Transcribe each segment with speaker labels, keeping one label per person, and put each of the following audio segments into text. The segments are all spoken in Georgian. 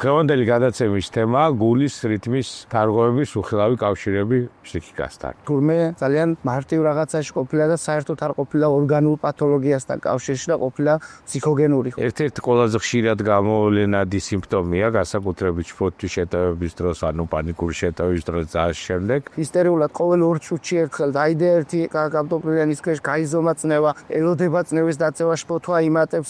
Speaker 1: დღევანდელი გადაცემის თემა გულის რითმის თარღოების უხილავი კავშირები ფსიქიკასთან.
Speaker 2: თურმე ძალიან მარტივ რაღაცაში ყოფილა და საერთოდ არ ყოფილა ორგანულ პათოლოგიასთან კავშირში და ყოფილა ფსიქოგენური.
Speaker 1: ერთ-ერთი ყველაზე ხშირად გამოვლენადი სიმპტომია განსაკუთრებით სპორტის შეტევების დროს, ანუ პანიკური შეტევის დროს და შემდეგ.
Speaker 2: ისტორიულად ყოველ 2 წუთში ერთხელ დაიდე ერთი კარტოფლიანი სქეში გაიზომა წნევა, ელოდება წნევის დაწევა, შფოთვა იმატებს.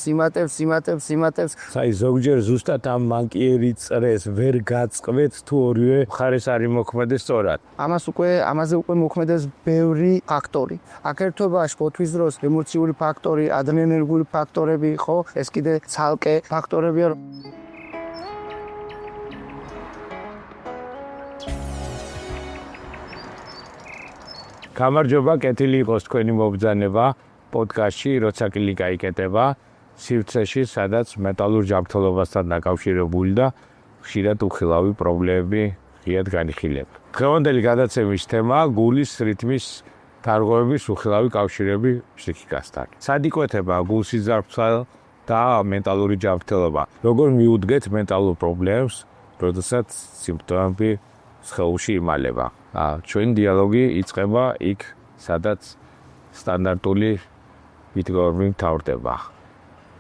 Speaker 1: საი ზოგჯერ ზუსტად ამ მანკიერი წრეს ვერ გაწყվეთ თუ ორივე მხარეს არ იმოქმედეს სწორად.
Speaker 2: ამაზე უკვე მოქმედებს ბევრი ფაქტორი. აქ ერთობა შფოთვის დროს ემოციური ფაქტორი, ადრენალინური ფაქტორები, ხო? ეს კიდე ცალკე ფაქტორებია.
Speaker 1: გამარჯობა, კეთილი იყოს თქვენი მობრძანება პოდკასტში, როცა კლიკა იკეტება სივრცეში, სადაც მეტალურ ჯანმრთელობასთან დაკავშირებული და ხშირად უხილავი პრობლემები ღიად განიხილება. დღევანდელი გადაცემის თემა გულის რითმის თარღოების უხილავი კავშირები ფსიქიკასთან. სად იკვეთება გულსიზარდვა და მენტალური ჯანმრთელობა? როგორ მიუდგეთ მენტალურ პრობლემებს, როდესაც სიმპტომები სხეულში იმალება? ჩვენი დიალოგი იწყება იქ, სადაც სტანდარტული მითგომი მთავრდება.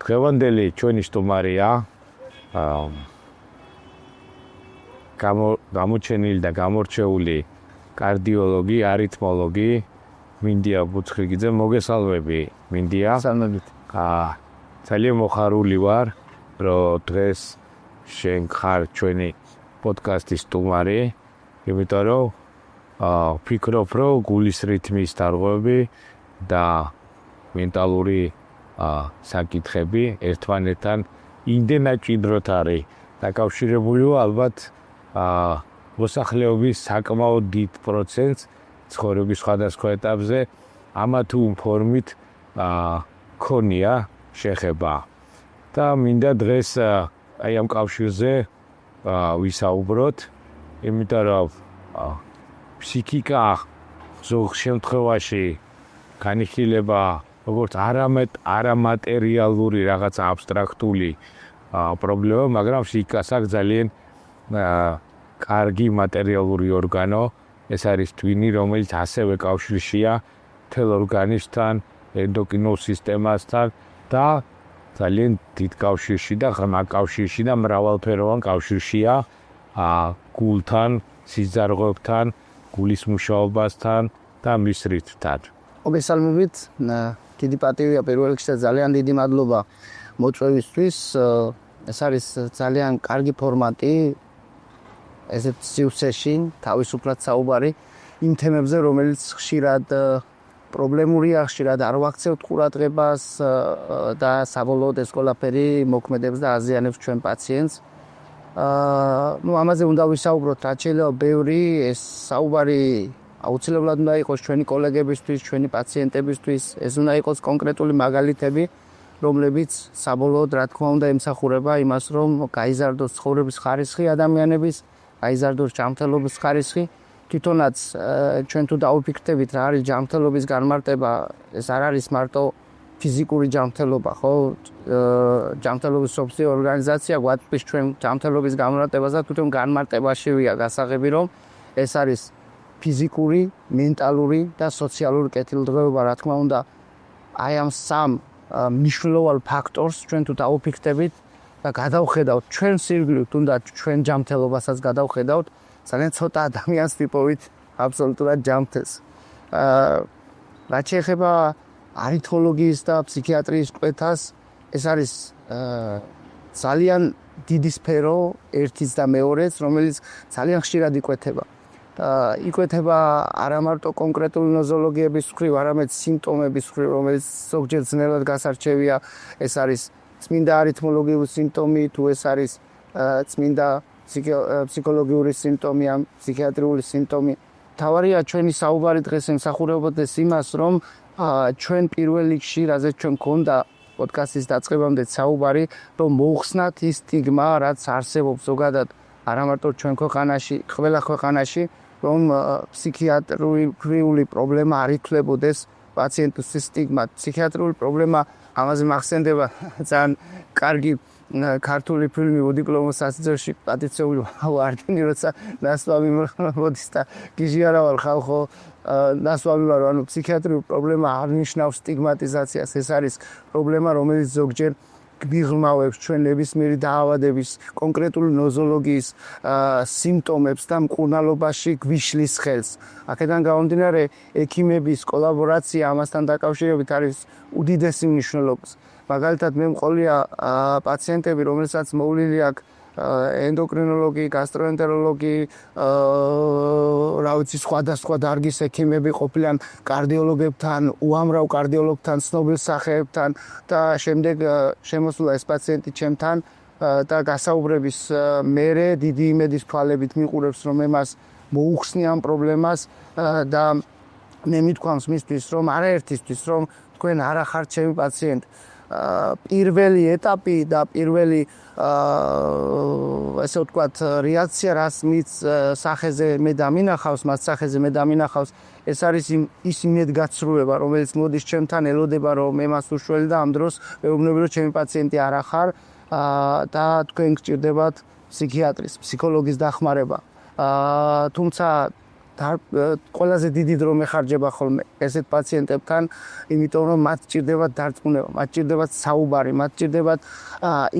Speaker 1: დღევანდელი ჩვენი სტუმარია გამოჩენილი და გამორჩეული კარდიოლოგი, არითმოლოგი მინდია ბუცხრიგიძე. მოგესალმები, მინდია.
Speaker 2: სალამებით.
Speaker 1: ძალიან მოხარული ვარ, რომ დღეს შენ ხარ ჩვენი პოდკასტის სტუმარი, იმიტომ რომ ვფიქრობ, რომ გულის რითმის თარღოები და მენტალური საკითხები ერთმანეთთან იმდენად მჭიდროდ არის დაკავშირებული, ალბათ მოსახლეობის საკმაოდ დიდ პროცენტს ცხოვრების სხვადასხვა ეტაპზე ამა თუ ფორმით ქონია შეხება. და მინდა დღეს აი ამ კავშირზე ვისაუბროთ, იმიტომ რომ ფსიქიკა ზოგ შემთხვევაში განიხილება როგორც არამატერიალური რაღაც აბსტრაქტული პრობლემა, მაგრამ ფსიქიკას აქვს ძალიან კარგი მატერიალური ორგანო. ეს არის ტვინი, რომელიც ასევე კავშირშია მთელ ორგანიზმთან, ენდოკრინულ სისტემასთან და ძალიან დიდ კავშირში და ღრმა კავშირში და მრავალფეროვან კავშირშია გულთან, სიზარღვებთან, გულის მუშაობასთან და მის რითმთან.
Speaker 2: მოგესალმებით. დიდი პატივია პირველ რიგში და ძალიან დიდი მადლობა მოწვევისთვის. ეს არის ძალიან კარგი ფორმატი ესეთ სივრცეში თავისუფლად საუბარი იმ თემებზე, რომელიც ხშირად პრობლემურია, ხშირად არ ვაქცევთ ყურადღებას და საბოლოოდ ეს ყველაფერი მოქმედებს და აზიანებს ჩვენ პაციენტს. ამაზე უნდა ვისაუბროთ, რაც შეიძლება ბევრი. ეს საუბარი აუცილებლად უნდა იყოს ჩვენი კოლეგებისთვის, ჩვენი პაციენტებისთვის. ეს უნდა იყოს კონკრეტული მაგალითები, რომლებიც საბოლოოდ რა თქმა უნდა ემსახურება იმას, რომ გაიზარდოს ცხოვრების ხარისხი ადამიანების, გაიზარდოს ჯანმრთელობის ხარისხი. თვითონაც ჩვენ თუ დავფიქრდებით რა არის ჯანმრთელობის განმარტება, ეს არ არის მარტო ფიზიკური ჯანმრთელობა, ხო? ჯანმრთელობის მსოფლიო ორგანიზაცია გვაწვდის ჩვენ ჯანმრთელობის განმარტებას და თვითონ განმარტებაშივია გასაღები, რომ ეს არის ფიზიკური, მენტალური და სოციალური კეთილდღეობა, რა თქმა უნდა. აი ამ სამ მნიშვნელოვან ფაქტორს ჩვენ თუ დავფიქრდებით და გადავხედავთ ჩვენ სირგლივ, თუნდაც ჩვენ ჯანმრთელობასაც გადავხედავთ, ძალიან ცოტა ადამიანს ვიპოვით აბსოლუტურად ჯანმრთელს. რაც შეეხება არითმოლოგიის და ფსიქიატრიის კვეთას, ეს არის ძალიან დიდი სფერო ერთის და მეორეც, რომელიც ძალიან ხშირად იკვეთება. იკვეთება არა მარტო კონკრეტული ნოზოლოგიების მხრივ, არამედ სიმპტომების მხრივ, რომელიც ზოგჯერ ძნელად გასარჩევია. ეს არის წმინდა არითმოლოგიური სიმპტომი, თუ ეს არის წმინდა ფსიქოლოგიური სიმპტომი, ან ფსიქიატრიული სიმპტომი. თავარია ჩვენი საუბარი დღეს ემსახურებოდეს იმას, რომ ჩვენ პირველ რიგში, რაზეც ჩვენ გქონდა პოდკასტის დაწყებამდე საუბარი, რომ მოუხსნათ ის სტიგმა, რაც არსებობს ზოგადად არა მარტო ჩვენ ქვეყანაში, ყველა ქვეყანაში, რომ ფსიქიატრიული პრობლემა არ ითვლებოდეს პაციენტის სტიგმა. ფსიქიატრიული პრობლემა, ამაზე მახსენდება ძალიან კარგი ქართული ფილმი უდიკლომო სასწრებში პატიცეული ვარდენი როცა ნასვამი მოდის და გიჟი არა ვარ ხალხო ნასვამი ვარ ანუ ფსიქიატრიული პრობლემა არ ნიშნავს სტიგმატიზაციას ეს არის პრობლემა რომელიც ზოგჯერ გიღრმავებს ჩვენ ნებისმიერი დაავადების კონკრეტული ნოზოლოგიის სიმპტომებს და მკურნალობაში გვიშლის ხელს. აქედან გამომდინარე ექიმების კოლაბორაცია ამასთან დაკავშირებით არის უდიდესი მნიშვნელობის. მაგალითად მე მყოლია პაციენტები რომელსაც მოვლილი აქვს ენდოკრინოლოგი, გასტროენტეროლოგი, რა ვიცი სხვადასხვა დარგის ექიმები ყოფილან კარდიოლოგებთან, უამრავ კარდიოლოგთან, ცნობილ სახეებთან და შემდეგ შემოსულა ეს პაციენტი ჩემთან და გასაუბრების მერე დიდი იმედის თვალებით მიყურებს რომ მე მას მოუხსნი ამ პრობლემას და მე მithქვამს მისთვის რომ არაერთისთვის რომ თქვენ არ ახართ ჩემი პაციენტი პირველი ეტაპი და პირველი ასე ვთქვათ რეაქცია რაც მის სახეზე მე დამინახავს, მას სახეზე მე დამინახავს ეს არის ის იმედგაცრუება რომელიც მოდის ჩემთან ელოდება რომ მე მას უშველი და ამ დროს მეუბნები რომ ჩემი პაციენტი არ ახარ და თქვენ გჭირდებათ ფსიქიატრის, ფსიქოლოგის დახმარება თუმცა ყველაზე დიდი დრო მეხარჯება ხოლმე ესეთ პაციენტებთან, იმიტომ რომ მათ სჭირდებათ დარწმუნება, მათ სჭირდებათ საუბარი, მათ სჭირდებათ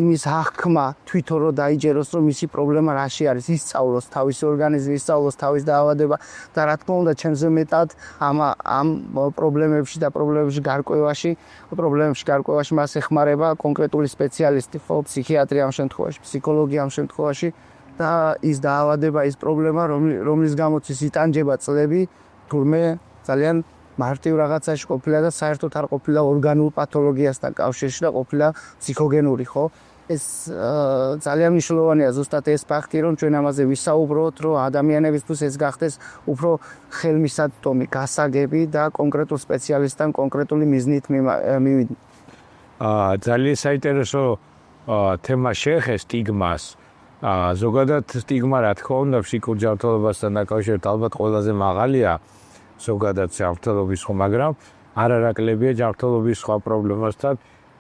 Speaker 2: იმის აღქმა თვითონ რომ დაიჯეროს რომ მისი პრობლემა რაში არის, ისწავლოს თავისი ორგანიზმი, ისწავლოს თავის დაავადება და რა თქმა უნდა ჩემზე მეტად ამ პრობლემებში და პრობლემებში გარკვევაში მას ეხმარება კონკრეტული სპეციალისტი, ხო, ფსიქიატრი ამ შემთხვევაში, ფსიქოლოგი ამ შემთხვევაში და ის დაავადება, ის პრობლემა, რომლის გამოც ის იტანჯება წლები, თურმე ძალიან მარტივ რაღაცაში ყოფილა და საერთოდ არ ყოფილა ორგანულ პათოლოგიასთან კავშირში და ყოფილა ფსიქოგენური, ხო? ეს ძალიან მნიშვნელოვანია ზუსტად ეს ფაქტი, რომ ჩვენ ამაზე ვისაუბროთ, რომ ადამიანებისთვის ეს გახდეს უფრო ხელმისაწვდომი გასაგები და კონკრეტულ სპეციალისტთან კონკრეტული მიზნით მივიდნენ.
Speaker 1: ძალიან საინტერესო თემა შეეხეს სტიგმას. ზოგადად სტიგმა რა თქმა უნდა ფსიქიკურ ჯანმრთელობასთან დაკავშირებით ალბათ ყველაზე მაღალია ზოგადად ჯანმრთელობის ხო, მაგრამ არ არაკლებია ჯანმრთელობის სხვა პრობლემასთან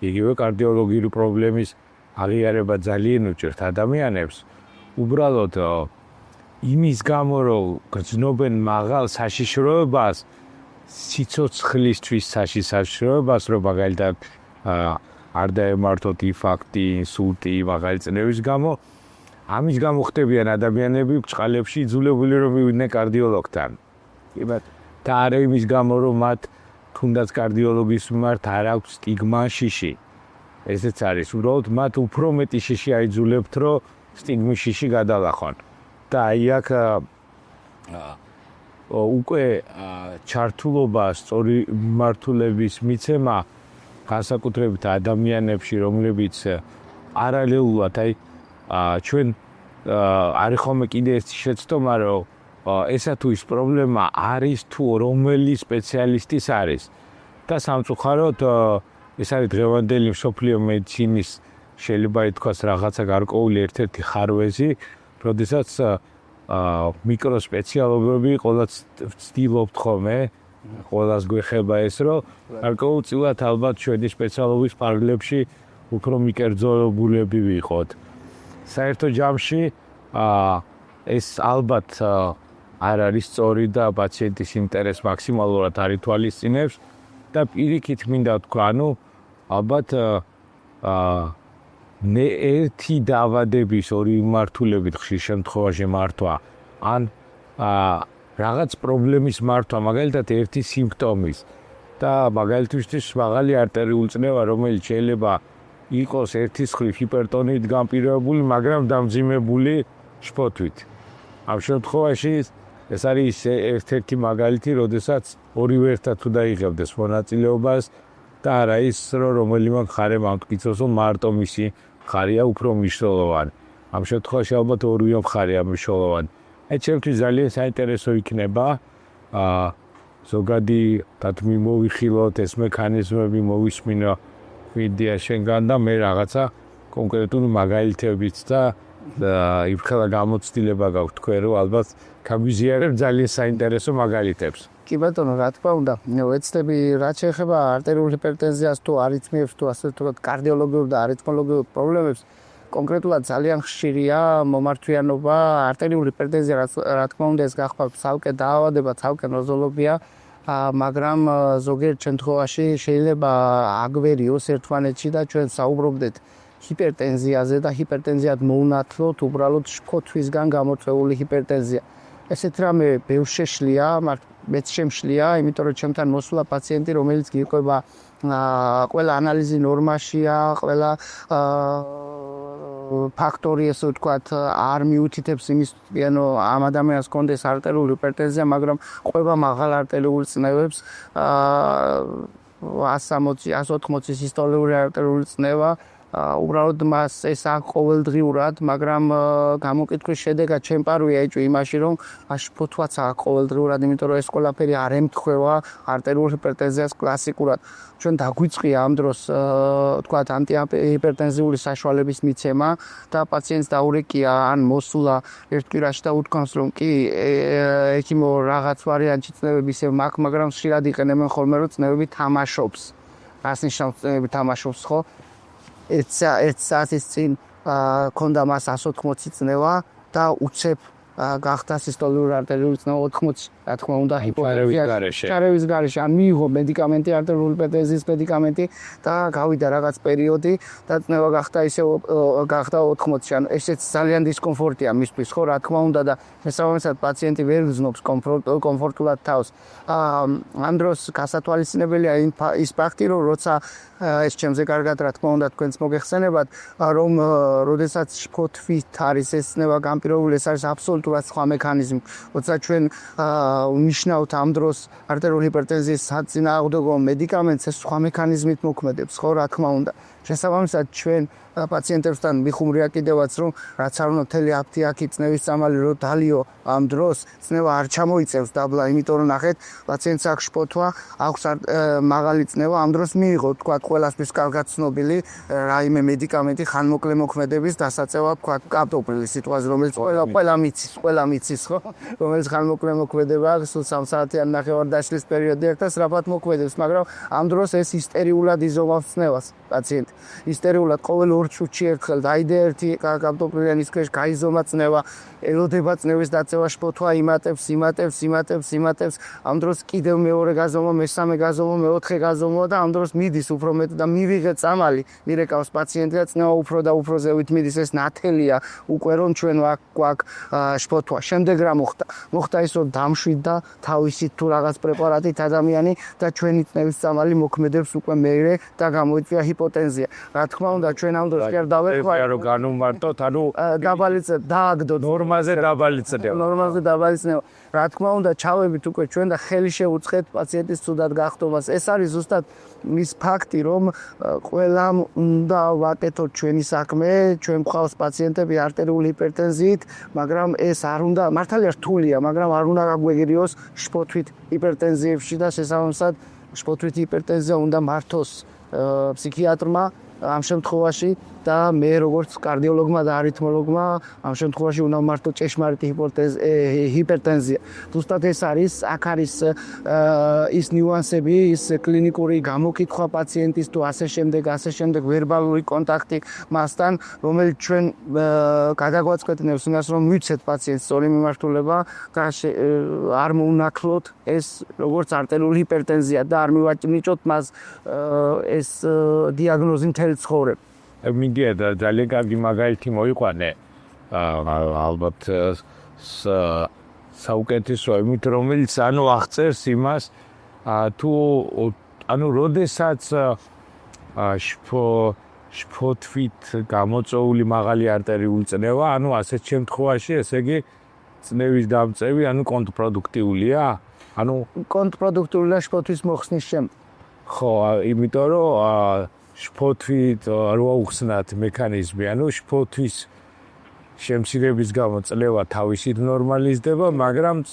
Speaker 1: იგივე კარდიოლოგიური პრობლემის აღიარება ძალიან უჭირთ ადამიანებს. უბრალოდ იმის გამო რომ გრძნობენ მაღალ საშიშროებას, სიცოცხლისთვის საშიშროებას, რომ მაგალითად არ დაემართოთ ინფარქტი, ინსულტი, მაგალი წნევის გამო ამის გამო ხდებიან ადამიანები ბჭყალებში იძულებული რომ მივიდნენ კარდიოლოგთან. და არა იმის გამო რომ მათ თუნდაც კარდიოლოგის მიმართ არ აქვს სტიგმა შიში. ესეც არის, უბრალოდ მათ უფრო მეტი შიში აიძულებთ რომ სტიგმის შიში გადალახონ. და აი აქ უკვე ჩართულობა სწორი მიმართულების მიცემა განსაკუთრებით ადამიანებში რომლებიც პარალელურად აი ჩვენ არის ხოლმე კიდე ერთი შეცდომა რომ ესა თუ ის პრობლემა არის თუ რომელი სპეციალისტის არის და სამწუხაროდ ეს არის დღევანდელი მსოფლიო მედიცინის შეიძლება ითქვას რაღაცა გარკვეული ერთ-ერთი ხარვეზი, როდესაც მიკროსპეციალობები ყოველაც ვცდილობთ ხოლმე, ყოველას გვეხება ეს რომ გარკვეულწილად ალბათ ჩვენი სპეციალობის ფარგლებში უფრო მიკერძოლებულები ვიყოთ. საერთო ჯამში ეს ალბათ არ არის სწორი და პაციენტის ინტერესს მაქსიმალურად არ ითვალისწინებს და პირიქით მინდა ვთქვა, ანუ ალბათ ერთი დაავადების ორი მიმართულებით ხშირ შემთხვევაში მართვა ან რაღაც პრობლემის მართვა, მაგალითად ერთი სიმპტომის და მაგალითისთვის მაღალი არტერიული წნევა, რომელიც შეიძლება იყოს ერთის მხრივ ჰიპერტონიით განპირობებული, მაგრამ დამძიმებული შფოთვით. ამ შემთხვევაში ეს არის ერთ-ერთი მაგალითი, როდესაც ორივე ერთად თუ დაიღებდეს მონაწილეობას და არა ის, რომ რომელიმე მხარემ ამტკიცოს, რომ მარტო მისი მხარეა უფრო მნიშვნელოვანი. ამ შემთხვევაში ალბათ ორივე მხარეა მნიშვნელოვანი. აი ჩემთვის ძალიან საინტერესო იქნება ზოგადი დათმი მოვიხილოთ, ეს მექანიზმები მოვისმინო ვიდეო შენგან და მე რაღაცა კონკრეტული მაგალითებით და იფხელა გამოცდილება გაქვთ თქვენ რომ ალბათ გავიზიარებ ძალიან საინტერესო მაგალითებს.
Speaker 2: კი ბატონო, რა თქმა უნდა, ვეცდები რაც შეეხება არტერიული ჰიპერტენზიას თუ არითმიებს თუ ასე ვთქვათ კარდიოლოგიურ და არითმოლოგიურ პრობლემებს კონკრეტულად ძალიან ხშირია მომართვიანობა, არტერიული ჰიპერტენზია, რა თქმა უნდა, ეს გახვალ ცალკე დაავადება, ცალკე ნოზოლოგია, მაგრამ ზოგიერთ შემთხვევაში შეიძლება აგვერიოს ერთმანეთში და ჩვენ საუბრობდეთ ჰიპერტენზიაზე და ჰიპერტენზიად მოუნათლოთ უბრალოდ შფოთვისგან გამოწვეული ჰიპერტენზია. ესეთ რამე ბევრ შეშლია, მეც შემშლია, იმიტომ რომ ჩემთან მოსულა პაციენტი, რომელიც გიყვება ყველა ანალიზი ნორმაშია, ყველა ფაქტორი ესე ვთქვათ არ მიუთითებს იმის, ანუ ამ ადამიანს კონდეს არტერიული ჰიპერტენზია, მაგრამ ყვება მაღალ არტერიული წნევებს, 160-180 სისტოლური არტერიული წნევა, უბრალოდ მას ეს აქვს ყოველდღიურად, მაგრამ გამოკითხვის შედეგად ჩემპარვია ეჭვი იმაში, რომ შფოთვაც აქვს ყოველდღიურად, იმიტომ რომ ეს ყველაფერი არ ემთხვევა არტერიული ჰიპერტენზიას კლასიკურად. ჩვენ დაგვიწყია ამ დროს თქვათ ანტიჰიპერტენზიული საშუალების მიცემა და პაციენტს დაურეკია ან მოსულა ერთ კვირაში და უთქვამს, რომ კი ექიმო რაღაც ვარიანტში წნევები ისევ მაქვს, მაგრამ ხშირად იყენებენ ხოლმე, რომ წნევები თამაშობს. რას ნიშნავს წნევები თამაშობს, ხო? ერთ საათის წინ ქონდა მას 180 წნევა და უცებ გახდა სისტოლური არტერიული წნევა 80, რა თქმა უნდა, შარევის გარეშე. ან მიიღო მედიკამენტი, არტერიული ჰიპერტენზიის მედიკამენტი და გავიდა რაღაც პერიოდი და წნევა გახდა ისე გახდა 80-ში. ანუ ესეც ძალიან დისკომფორტია მისთვის, ხო, რა თქმა უნდა და შესაბამისად პაციენტი ვერ გრძნობს კომფორტულად თავს. ამ დროს გასათვალისწინებელია ის ფაქტი, რომ როცა ეს ჩემზე კარგად რა თქმა უნდა თქვენც მოგეხსენებათ, რომ როდესაც შფოთვით არის ეს წნევა განპირობებული, ეს არის აბსოლუტურად სხვა მექანიზმი. როცა ჩვენ ნიშნავთ ამ დროს არტერიული ჰიპერტენზიის საწინააღმდეგო მედიკამენტს, ეს სხვა მექანიზმით მოქმედებს, ხო, რა თქმა უნდა. შესაბამისად ჩვენ პაციენტებთან მიხუმრია კიდევაც, რომ რაც არ უნდა მთელი აფთიაქი წნევის წამალი რო დალიო ამ დროს, წნევა არ ჩამოიწევს დაბლა, იმიტომ რომ ნახეთ, პაციენტს აქვს შფოთვა, აქვს მაღალი წნევა, ამ დროს მიიღო, თქვათ, ყველასთვის კარგად ცნობილი რაიმე მედიკამენტი ხანმოკლე მოქმედების დასაწევად, თქვათ, კაპტოპრილის სიტუაცია, რომელიც ყველა მიცის, ხო? რომელიც ხანმოკლე მოქმედება აქვს, სულ 3 საათიან ნახევარდაშლის პერიოდი აქვს და სწრაფად მოქმედებს, მაგრამ ამ დროს ეს ისტერიულად იზომავს წნევას პაციენტი. ისტერიულად ყოველ 2 წუთში ერთხელ დაიდე ერთი კაპტოპრილის ქვეშ გაიზომა წნევა, ელოდება წნევის დაწევა, შფოთვა იმატებს, ამ დროს კიდევ მეორე გაზომვა, მესამე გაზომვა, მეოთხე გაზომვა და ამ დროს მიდის უფრო მეტ და მივიღე წამალი, მირეკავს პაციენტი და წნევა უფრო და უფრო ზევით მიდის, ეს ნათელია უკვე რომ ჩვენ გვაქვს შფოთვა. შემდეგ რა მოხდა? მოხდა ის, რომ დამშვიდდა თავისით თუ რაღაც პრეპარატით ადამიანი და ჩვენი წნევის წამალი მოქმედებს უკვე მეერე და გამოიწვია ჰიპოტენზია. რა თქმა უნდა, ჩვენ ამ დროს არ დავერქვათ,
Speaker 1: რომ განუმარტოთ, ანუ
Speaker 2: დაბალი დააგდოთ
Speaker 1: ნორმაზე დაბალი
Speaker 2: წნევა. რა თქმა უნდა, ჩავებით უკვე ჩვენ და ხელი შეუწყეთ პაციენტის ცუდად გახდომას. ეს არის ზუსტად ის ფაქტი, რომ ყველამ უნდა ვაკეთოთ ჩვენი საქმე, ჩვენ გვყავს პაციენტები არტერიული ჰიპერტენზიით, მაგრამ ეს არ უნდა, მართალია რთულია, მაგრამ არ უნდა გაგვეგერიოს შფოთვით ჰიპერტენზიებში და შესაბამისად შფოთვით ჰიპერტენზია უნდა მართოს ფსიქიატრმა ამ შემთხვევაში და მე როგორც კარდიოლოგმა და არითმოლოგმა ამ შემთხვევაში უნდა მართო ჭეშმარიტი ჰიპერტენზია. ზუსტად ეს არის, აქ არის ის ნიუანსები, ის კლინიკური გამოკითხვა პაციენტის თუ ასე შემდეგ ვერბალური კონტაქტი მასთან, რომელიც ჩვენ გადაგვაწყეთნებს იმას, რომ ვიცეთ პაციენტს სწორი მიმართულება და არ მოუნათლოთ ეს როგორც არტერიული ჰიპერტენზია და არ მივაჭრნიჭოთ მას ეს დიაგნოზი მთელი ცხოვრება.
Speaker 1: მინდია და ძალიან კარგი მაგალითი მოიყვანე, ალბათ საუკეთესო იმით, რომელიც ანუ აღწერს იმას, თუ ანუ როდესაც შფოთვით გამოწვეული მაღალი არტერიული წნევა, ანუ ასეთ შემთხვევაში, ესე იგი წნევის დამწევი, ანუ კონტრპროდუქტიულია, ანუ
Speaker 2: კონტრპროდუქტიულია შფოთვის მოხსნის შემდეგ.
Speaker 1: ხო, იმიტომ რომ შფოთვით რო უხსნათ მექანიზმი, ანუ შფოთვის შემცირების გამო წნევა თავისით ნორმალიზდება, მაგრამ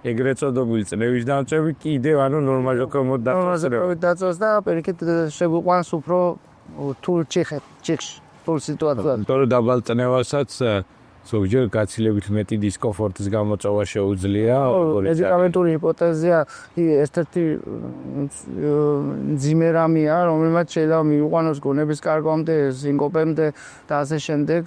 Speaker 1: ეგრეთ წოდებული წნევის დამწევი კიდევ ანუ ნორმალურობით
Speaker 2: დაწევს და პირიქით შეგვიყვანს უფრო რთულ ჩიხში, რთულ სიტუაციად.
Speaker 1: იმიტომ რომ დაბალ წნევასაც ზოგჯერ გაცილებით მეტი დისკომფორტის გამოწვევა შეუძლია.
Speaker 2: მედიკამენტური ჰიპოთეზია ერთ-ერთი მძიმე რამეა, რომელმაც შეიძლება მიიყვანოს გონების კარგვამდე, სინკოპემდე და ასე შემდეგ,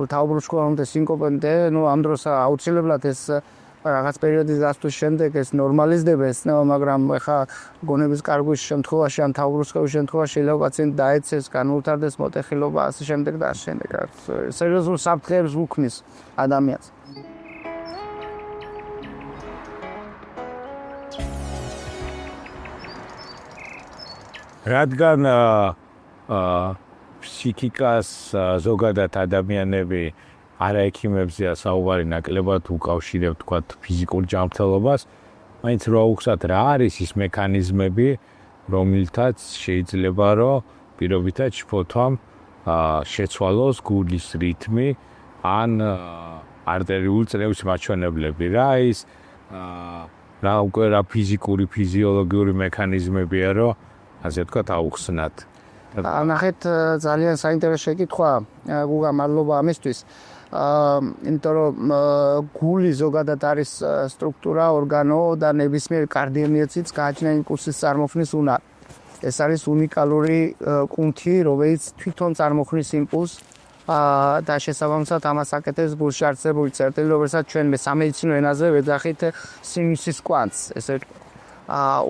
Speaker 2: თავბრუსკოვამდე, სინკოპემდე, ამ დროს აუცილებლად ეს რაღაც პერიოდის გასვლის შემდეგ ეს ნორმალიზდება ესნევა, მაგრამ ეხა გონების კარგვის შემთხვევაში ან თავბრუსკოვის შემთხვევაში შეიძლება პაციენტი დაეცეს, განულთარდეს მოტეხილობა, ასე შემდეგ და ასე შემდეგ. სერიოზულ საფრთხეებს უქმნის ადამიანს.
Speaker 1: რადგან ფსიქიკას ზოგადად ადამიანები არაექიმებზეა საუბარი ნაკლებად უკავშირებთ თქვათ ფიზიკურ ჯანმრთელობას, მაინც რა უხსათ რა არის ის მექანიზმები, რომლითაც შეიძლება რომ პირობითად შფოთვამ შეცვალოს გულის რითმი ან არტერიული წნევის მაჩვენებლები. რა ის რა უკვე რა ფიზიკური, ფიზიოლოგიური მექანიზმებია, რომ ასე ვთქვათ აუხსნათ.
Speaker 2: ნახეთ ძალიან საინტერესო შეკითხვა, გუგა, მადლობა ამისთვის. იმიტომ რომ გული ზოგადად არის სტრუქტურა, ორგანო და ნებისმიერ კარდიომიოციტს გააჩნია იმპულსის წარმოქმნის უნარი. ეს არის უნიკალური კუნთი, რომელიც თვითონ წარმოქმნის იმპულსს და შესაბამისად ამას აკეთებს გულში არსებული წერტილი, რომელსაც ჩვენ სამედიცინო ენაზე ვეძახით სინუსის კვანტს, ესე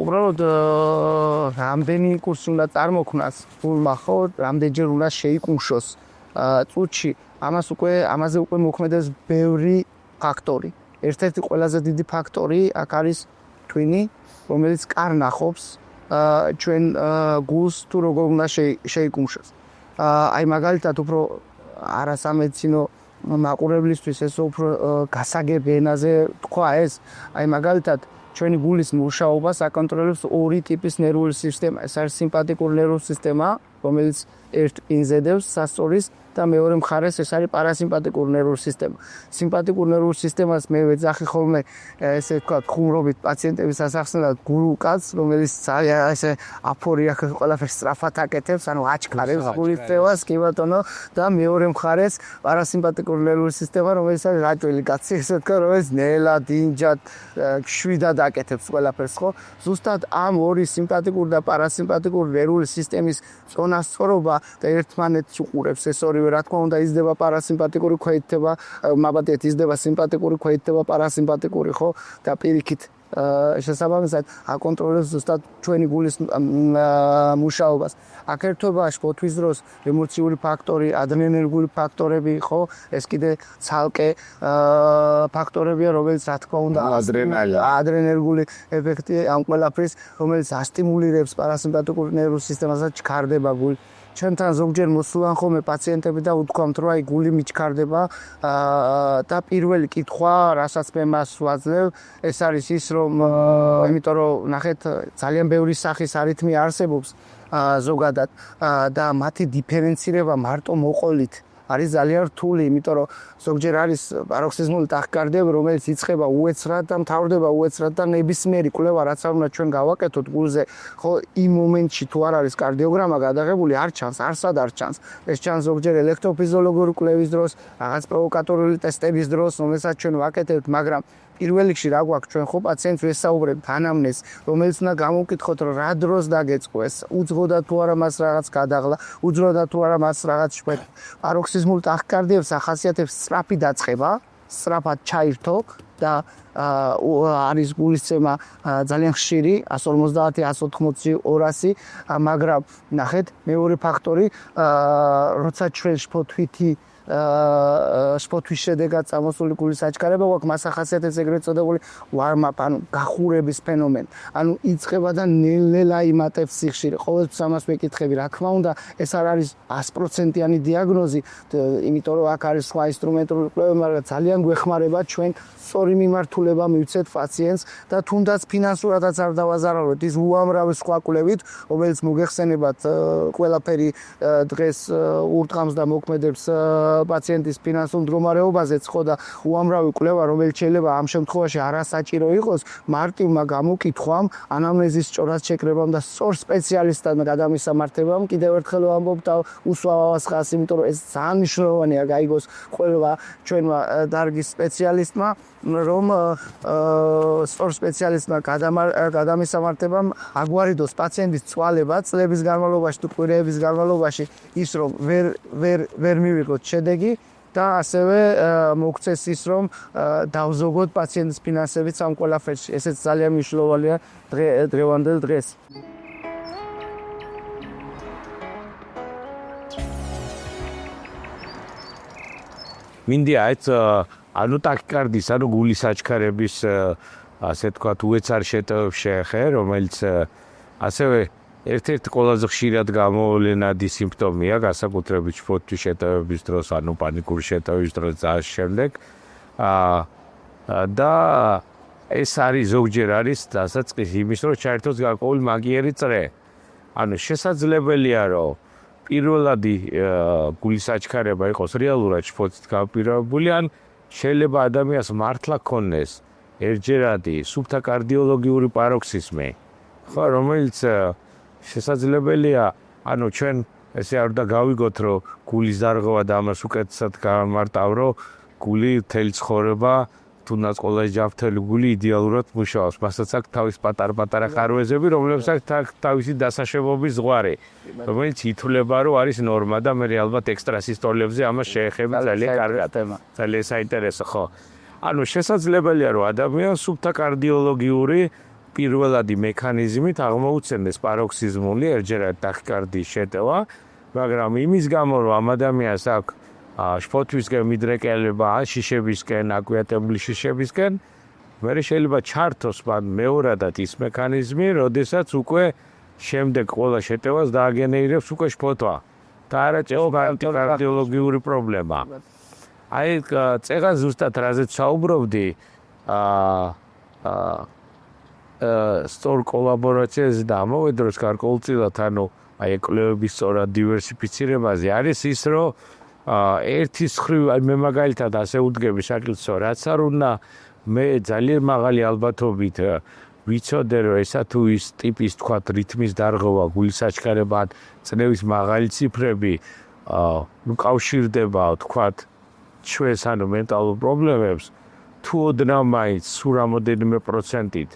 Speaker 2: უბრალოდ რამდენი იმპულსი უნდა წარმოქმნას გულმა, ხო, რამდენჯერ უნდა შეიკუმშოს წუთში, ამაზე უკვე მოქმედებს ბევრი ფაქტორი. ერთ-ერთი ყველაზე დიდი ფაქტორი აქ არის twini, რომელიც კარ ნახობს ჩვენ გულს თუ როგორ უნდა შეიკუმშოს. აი მაგალითად უფრო არასამედიცინო მაყურებლისთვის ეს უფრო გასაგები ენაზე თქვა ეს, აი მაგალითად ჩვენი გულის მუშაობას აკონტროლებს ორი ტიპის ნერვული სისტემა. ეს არის სიმპათიკური ნერვული სისტემა, რომელიც ერთ ინზედებს სასწორის და მეორე მხარეს ეს არის პარასიმპათიკური ნერვული სისტემა. სიმპათიკურ ნერვულ სისტემას მე ვეძახი ხოლმე ესე ვთქვათ ხუმრობით პაციენტების ასახსნელად გულულ კაცს, რომელიც ძალიან ესე აფორია ყველაფერს სწრაფად აკეთებს, ანუ აჩქარებს გულის წევას, კი ბატონო, და მეორე მხარეს პარასიმპათიკური ნერვული სისტემა, რომელიც არის რაჭველი კაცი, ესე ვთქვათ, რომელიც ნელად, ინჯად, შვიდად აკეთებს ყველაფერს, ხო? ზუსტად ამ ორი სიმპათიკური და პარასიმპათიკური ნერვული სისტემის წონასწორობა და ერთმანეთს უყურებს ეს ორი რა თქმა უნდა იზრდება პარასიმპათიკური ქვეითება, მაბატიეთ იზრდება სიმპათიკური ქვეითება, პარასიმპათიკური, ხო? და პირიქით შესაბამისად აკონტროლებს ზუსტად ჩვენი გულის მუშაობას. აქ ერთობა შფოთვის დროს ემოციური ფაქტორი, ადრენალინური ფაქტორები, ხო? ეს კიდე ცალკე ფაქტორებია, რომელიც რა თქმა უნდა ადრენალინური ეფექტი ამ ყველაფრის, რომელიც ასტიმულირებს პარასიმპათიკურ ნერვულ სისტემას და ჩქარდება გული. ჩვენთან ზოგჯერ მოსულან ხოლმე პაციენტები და უთქვამთ, რომ აი გული მიჩქარდება და პირველი კითხვა, რასაც მე მას ვაძლევ, ეს არის ის, რომ იმიტომ რომ ნახეთ ძალიან ბევრი სახის არითმი არსებობს ზოგადად და მათი დიფერენცირება მარტო მოყოლით არის ძალიან რთული, იმიტომ რომ ზოგჯერ არის პაროქსიზმული ტახიკარდიები, რომელიც იწყება უეცრად და მთავრდება უეცრად და ნებისმიერი კვლევა, რაც არ უნდა ჩვენ გავაკეთოთ გულზე, ხო, იმ მომენტში თუ არ არის კარდიოგრამა გადაღებული, არ ჩანს, არსად არ ჩანს. ეს ჩანს ზოგჯერ ელექტროფიზიოლოგიური კვლევის დროს, რაღაც პროვოკატორული ტესტების დროს, რომელსაც ჩვენ ვაკეთებთ, მაგრამ პირველ რიგში რა გვაქვს ჩვენ ხო პაციენტს ვესაუბრებთ ანამნეზს, რომელიც უნდა გამოვკითხოთ, რომ რა დროს დაგეწყო ეს, უძღოდა თუ არა მას რაღაც გადაღლა, უძღოდა თუ არა მას რაღაც შფეთ. პაროქსიზმულ ტახიკარდიებს ახასიათებს სწრაფი დაწყება, სწრაფად ჩაირთო და არის გულისცემა ძალიან ხშირი 150, 180, 200, მაგრამ ნახეთ მეორე ფაქტორი, როცა ჩვენ შფოთვის შედეგად წამოსული გულის აჩქარება გვაქვს, მას ახასიათებს ეგრეთ წოდებული warm-up, ანუ გახურების ფენომენი. ანუ იწყება და ნელ-ნელა იმატებს სიხშირე. ყოველთვის ამას მეკითხები, რა თქმა უნდა, ეს არ არის 100%-იანი დიაგნოზი, იმიტომ რომ აქ არის სხვა ინსტრუმენტული კვლევა, მაგრამ ძალიან გვეხმარება ჩვენ სწორი მიმართულება მივცეთ პაციენტს და თუნდაც ფინანსურადაც არ დავაზარალოთ ის უამრავი სხვა კვლევით, რომელიც მოგეხსენებათ ყველაფერი დღეს ურტყამს და მოქმედებს პაციენტის ფინანსურ მდგომარეობაზეც ხო და უამრავი კვლევა, რომელიც შეიძლება ამ შემთხვევაში არასაჭირო იყოს, მარტივმა გამოკითხვამ, ანამნეზის სწორად შეკრებამ და სწორ სპეციალისტთან გადამისამართებამ კიდევ ერთხელ ვამბობ და უსვავას ხას, იმიტომ რომ ეს ძალიან მნიშვნელოვანია გაიგოს ყველა ჩვენმა დარგის სპეციალისტმა, რომ სწორ სპეციალისტმა გადამისამართებამ აგვარიდოს პაციენტის წვალება წლების განმავლობაში თუ კვირეების განმავლობაში ის რომ ვერ მივიღოთ შედეგი და ასევე მოგცეს ის რომ დავზოგოთ პაციენტის ფინანსებით ამ ყველაფერში. ესეც ძალიან მნიშვნელოვანია დღევანდელ დღეს.
Speaker 1: მინდია ეს ანუ ტაკიკარდის, ანუ გულის აჩქარების ასე თქვათ უეცარ შეტევებს შეეხე, რომელიც ასევე ერთ-ერთი ყველაზე ხშირად გამოვლენადი სიმპტომია, განსაკუთრებით შფოთვის შეტევების დროს, ანუ პანიკური შეტევის დროს და ამ შემდეგ. და ეს არის ზოგჯერ არის დასაწყისი იმის, რომ ჩაერთოს გარკვეული მაგიერი წრე. ანუ შესაძლებელია, რომ პირველადი გულის აჩქარება იყოს რეალურად შფოთით განპირობებული, ან შეიძლება ადამიანს მართლა ქონდეს ერთჯერადი სუფთა კარდიოლოგიური paroxysm-ი, ხო, რომელიც შესაძლებელია, ანუ ჩვენ ესე არ უნდა გავიგოთ, რომ გულის დარღვევა და ამას უკეთესად გამარტავ, რომ გული მთელი ცხოვრება თუნდაც ყველა ჯანმრთელი გული იდეალურად მუშაობს. მასაც აქვს თავის პატარ-პატარა ხარვეზები, რომლებსაც აქვს თავისი დასაშვებობის ზღვარი, რომელიც ითვლება, რომ არის ნორმა და მე ალბათ ექსტრასისტოლებზე ამას შეეხება ძალიან კარგად. ძალიან საინტერესო, ხო. ანუ შესაძლებელია, რომ ადამიანს სუფთა კარდიოლოგიური პირველადი მექანიზმით აღმოუჩენდეს paroxysmული ერთჯერადი ტახიკარდიის შეტევა, მაგრამ იმის გამო, რომ ამ ადამიანს აქვს შფოთვისგან მიდრეკელება, შიშებისკენ, აკვიატებული შიშებისკენ, მე შეიძლება ჩართოს მან მეორადად ის მექანიზმი, როდესაც უკვე შემდეგ ყველა შეტევას დააგენერირებს უკვე შფოთვა და არა კარდიოლოგიური პრობლემა. აი წეგან ზუსტად რაზეც საუბრობდი, სწორ კოლაბორაციაზე და ამავე დროს გარკვეულწილად, ანუ აი კვლევების სწორად დივერსიფიცირებაზე არის ის, რომ ერთის მხრივ მე მაგალითად ასე ვუდგები საკითხს, რაც არ უნდა მე ძალიან მაღალი ალბათობით ვიცოდე, რომ ესა თუ ის ტიპის თქვათ რითმის დარღვევა, გულის აჩქარება, წნევის მაღალი ციფრები უკავშირდება თქვათ ჩვენს ანუ მენტალურ პრობლემებს, თუ ოდნავ მაინც სულ რამოდენიმე პროცენტით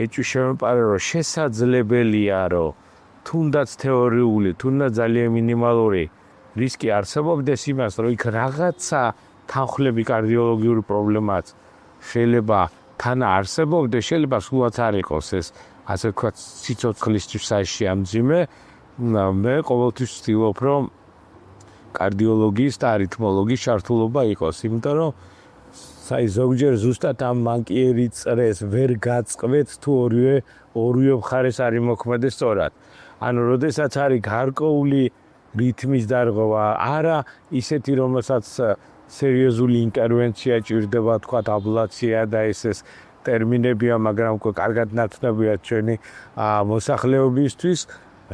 Speaker 1: ეჭვი შემეპარა, რომ შესაძლებელია, რომ თუნდაც თეორიული, თუნდაც ძალიან მინიმალური რისკი არსებობდეს იმას, რომ იქ რაღაცა თანხლები კარდიოლოგიური პრობლემაც შეიძლება თან არსებობდეს, შეიძლება სულაც არ იყოს ეს ასე ვთქვათ სიცოცხლისთვის საერთში ამძიმე. მე ყოველთვის ვცდილობ, რომ კარდიოლოგიის და არითმოლოგიის ჩართულობა იყოს, იმიტომ რომ საი ზოგჯერ ზუსტად ამ მანკიერი წრეს ვერ გაწყվეთ, თუ ორივე მხარეს არ იმოქმედეს სწორად. ანუ როდესაც არის გარკვეული რითმის დარღვევა, არა ისეთი, რომელსაც სერიოზული ინტერვენცია ჭირდება, თქვათ აბლაცია და ეს ტერმინებია, მაგრამ კარგად ნაცნობია ჩვენი მოსახლეობისთვის.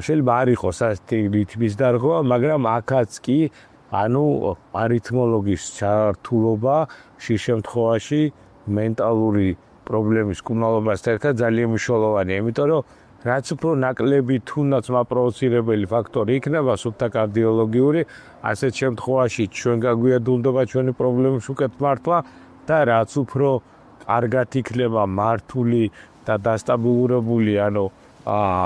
Speaker 1: შეიძლება არ იყოს ასეთი რითმის დარღვევა, მაგრამ აქაც კი ანუ არითმოლოგის ჩართულობა ხშირ შემთხვევაში მენტალური პრობლემის კუმალობასთან ერთად ძალიან მნიშვნელოვანია, იმიტომ რომ რაც უფრო ნაკლები თუნდაც მაპროვოცირებელი ფაქტორი იქნება სუფთა კარდიოლოგიური, ასეთ შემთხვევაში ჩვენ გაგვიადვილდება ჩვენი პრობლემის უკეთ მართვა და რაც უფრო კარგად იქნება მართული და დასტაბილურებული, ანუ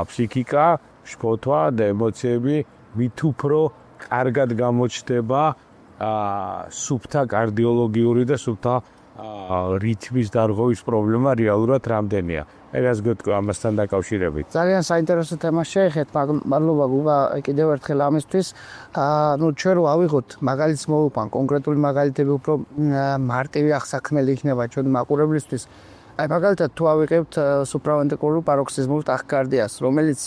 Speaker 1: ფსიქიკა, შფოთვა და ემოციები, მით უფრო კარგად გამოჩნდება სუფთა კარდიოლოგიური და სუფთა რითმის დარღვევის პრობლემა რეალურად რამდენია. ეს გეტყვი ამასთან დაკავშირებით.
Speaker 2: ძალიან საინტერესო თემა შეეხეთ, მადლობა გუგა კიდევ ერთხელ ამისთვის. ნუ ჩვენ რო ავიღოთ მაგალითს მოვუყვან, კონკრეტული მაგალითები უფრო მარტივი აღსაქმელი იქნება ჩვენი მაყურებლისთვის. აი მაგალითად თუ ავიღებთ სუპრავენტრიკულურ paroxysmul ტახიკარდიას, რომელიც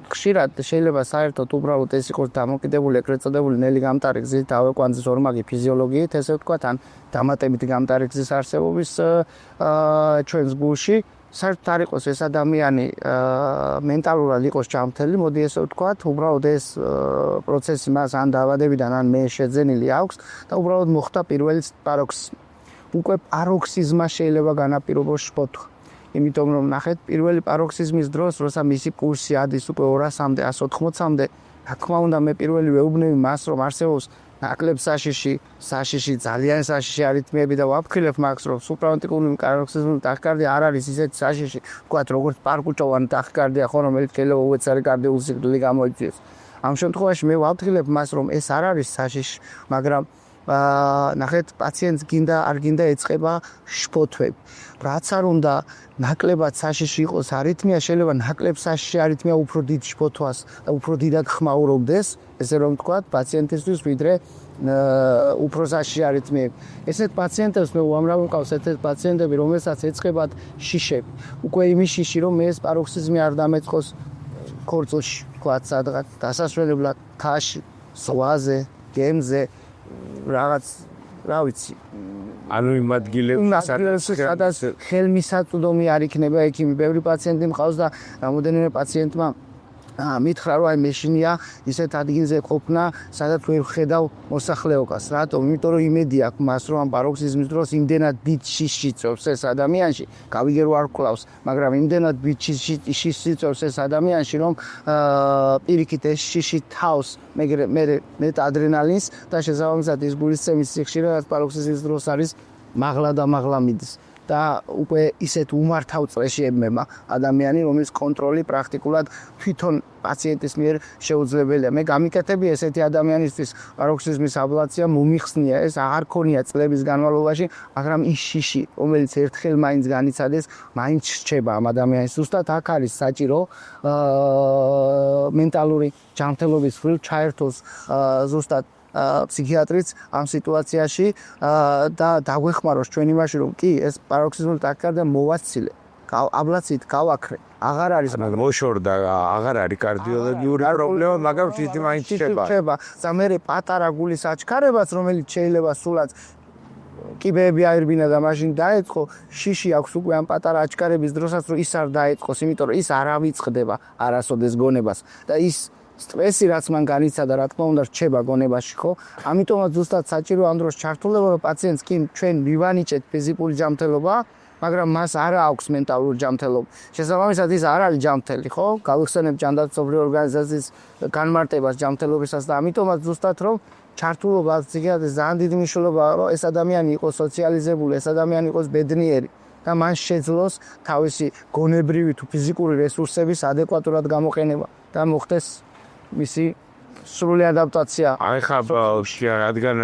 Speaker 2: ხშირად შეიძლება საერთოდ უბრალოდ ეს იყოს დამოკიდებული ეგრეთ წოდებული ნელი გამტარი გზით დავეკვანძის ორმაგი ფიზიოლოგიით, ესე ვთქვათ, ან დამატებითი გამტარი გზის არსებობის ჩვენს გულში საერთოდ არ იყოს ეს ადამიანი მენტალურად იყოს ჯანმრთელი, მოდი ესე ვთქვათ, უბრალოდ ეს პროცესი მას ან დაავადებიდან ან მე შეძენილი აქვს და უბრალოდ მოხდა პირველი პაროქსიზმი. უკვე პაროქსიზმა შეიძლება განაპირობოს შფოთვა. იმიტომ რომ ნახეთ, პირველი პაროქსიზმის დროს, როცა მისი პულსი ადის უკვე 200-მდე, 180-მდე, რა თქმა უნდა, მე პირველი ვეუბნები მას, რომ არსებობს ნაკლებ საშიში, ძალიან საშიში არითმიები და ვაფრთხილებ მაგას, რომ სუპრავენტრიკული პაროქსიზმური ტახიკარდია არ არის ისეთი საშიში, ვთქვათ, როგორც პარკუჭოვანი ტახიკარდია, ხო, რომელიც შეიძლება უეცარი კარდიული სიკვდილი გამოიწვიოს. ამ შემთხვევაში მე ვაფრთხილებ მას, რომ ეს არ არის საშიში, მაგრამ ნახეთ, პაციენტს გინდა არ გინდა ეწყება შფოთვები. რაც არ უნდა ნაკლებად საშიში იყოს არითმია, შეიძლება ნაკლებ საშიში არითმია უფრო დიდ შფოთვას და უფრო დიდად ხმაურობდეს, ესე რომ ვთქვათ, პაციენტისთვის ვიდრე უფრო საშიში არითმიები. ესეთ პაციენტებს მე უამრავ მყავს ესეთ პაციენტები, რომელსაც ეწყებათ შიშები. უკვე იმის შიში, რომ ეს პაროქსიზმი არ დამეწყოს ქორწილში, ვთქვათ, სადღაც დასასრულებლად, თაში, ზღვაზე, გემზე რაღაც რა ვიცი
Speaker 1: ანუ იმ ადგილებში
Speaker 2: სადაც ხელმისაწვდომი არ იქნება ექიმი. ბევრი პაციენტი მყავს და რამოდენიმე პაციენტმა მითხრა, რომ აი მეშინია ისეთ ადგილზე ყოფნა, სადაც ვერ ხედავ მოსახლეობას. რატომ? იმიტომ რომ იმედი აქვს მას, რომ ამ პაროქსიზმის დროს იმდენად დიდ შიშს იწვევს ეს ადამიანში, გავიგერო არ კლავს, მაგრამ იმდენად დიდ შიშს იწვევს ეს ადამიანში, რომ პირიქით ეს შიში თავს მე ადრენალინს და შესაბამისად ის გულისცემის სიხშირე, რაც პაროქსიზმის დროს არის, მაღლა და მაღლა მიდის. და უკვე ისეთ უმართავ წრეში ებმება ადამიანი, რომლის კონტროლი პრაქტიკულად თვითონ პაციენტის მიერ შეუძლებელია. მე გამიკეთები ესეთი ადამიანისთვის პაროქსიზმის აბლაცია მომიხსნია, ეს აღარ ქონია წლების განმავლობაში, მაგრამ ის შიში, რომელიც ერთხელ მაინც განიცადეს, მაინც რჩება ამ ადამიანის. ზუსტად აქ არის საჭირო მენტალური ჯანმრთელობის მხრივ ჩაერთოს ზუსტად ფსიქიატრიც ამ სიტუაციაში და დაგვეხმაროს ჩვენ იმაში, რომ კი ეს პაროქსიზმული ტახიკარდია მოვაცილე, აბლაციით გავაქრე. აღარ არის
Speaker 1: მოშორდა, აღარ არის კარდიოლოგიური პრობლემა, მაგრამ თვითონ მაინც
Speaker 2: ხდება. და მე პატარა გულის აჩქარებას, რომელიც შეიძლება სულაც კიბეები აირბინა და მაშინ დაეწყო, შიში აქვს უკვე ამ პატარა აჩქარების დროსაც, რომ ის არ დაეწყოს, იმიტომ რომ ის არ ავიწყდება არასოდეს გონებას და ის სტრესი რაც მან განიცადა, რა თქმა უნდა, რჩება გონებაში, ხო? ამიტომაც ზუსტად საჭირო ამ დროს ჩართულობა, რომ პაციენტს კი ჩვენ მივანიჭეთ ფიზიკური ჯანმრთელობა, მაგრამ მას არ აქვს მენტალური ჯანმრთელობა. შესაბამისად ის არ არის ჯანმრთელი, ხო? გავიხსენებთ ჯანდაცვებრივი ორგანიზაციის განმარტებას ჯანმრთელობისას და ამიტომაც ზუსტად რომ ჩართულობა ფსიქიატრის ძალიან დიდი მნიშვნელობაა, რომ ეს ადამიანი იყოს სოციალიზებული, ეს ადამიანი იყოს ბედნიერი და მან შეძლოს თავისი გონებრივი თუ ფიზიკური რესურსების ადეკვატურად გამოყენება და მოხდეს მისი სრული ადაპტაცია.
Speaker 1: აი ხა რადგან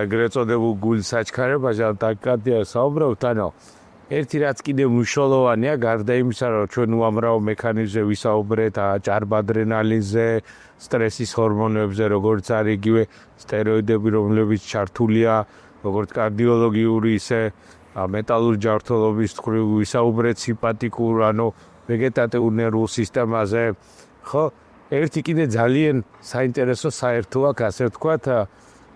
Speaker 1: ეგრეთ წოდებულ გულის აჩქარებაში ტახიკარდია საუბრობთ, ანუ ერთი რაც კიდევ მნიშვნელოვანია, გარდა იმისა, რომ ჩვენ უამრავ მექანიზმზე ვისაუბრეთ, ჭარბ ადრენალინზე, სტრესის ჰორმონებზე, როგორც არის იგივე სტეროიდები, რომლებიც ჩართულია, როგორც კარდიოლოგიური, ისე მენტალური ჯანმრთელობის მხრივ ვისაუბრეთ, სიმპათიკურ, ანუ ვეგეტატიურ ნერვულ სისტემაზე, ხო? ერთი კიდე ძალიან საინტერესო საერთო აქვს, ასე ვთქვათ,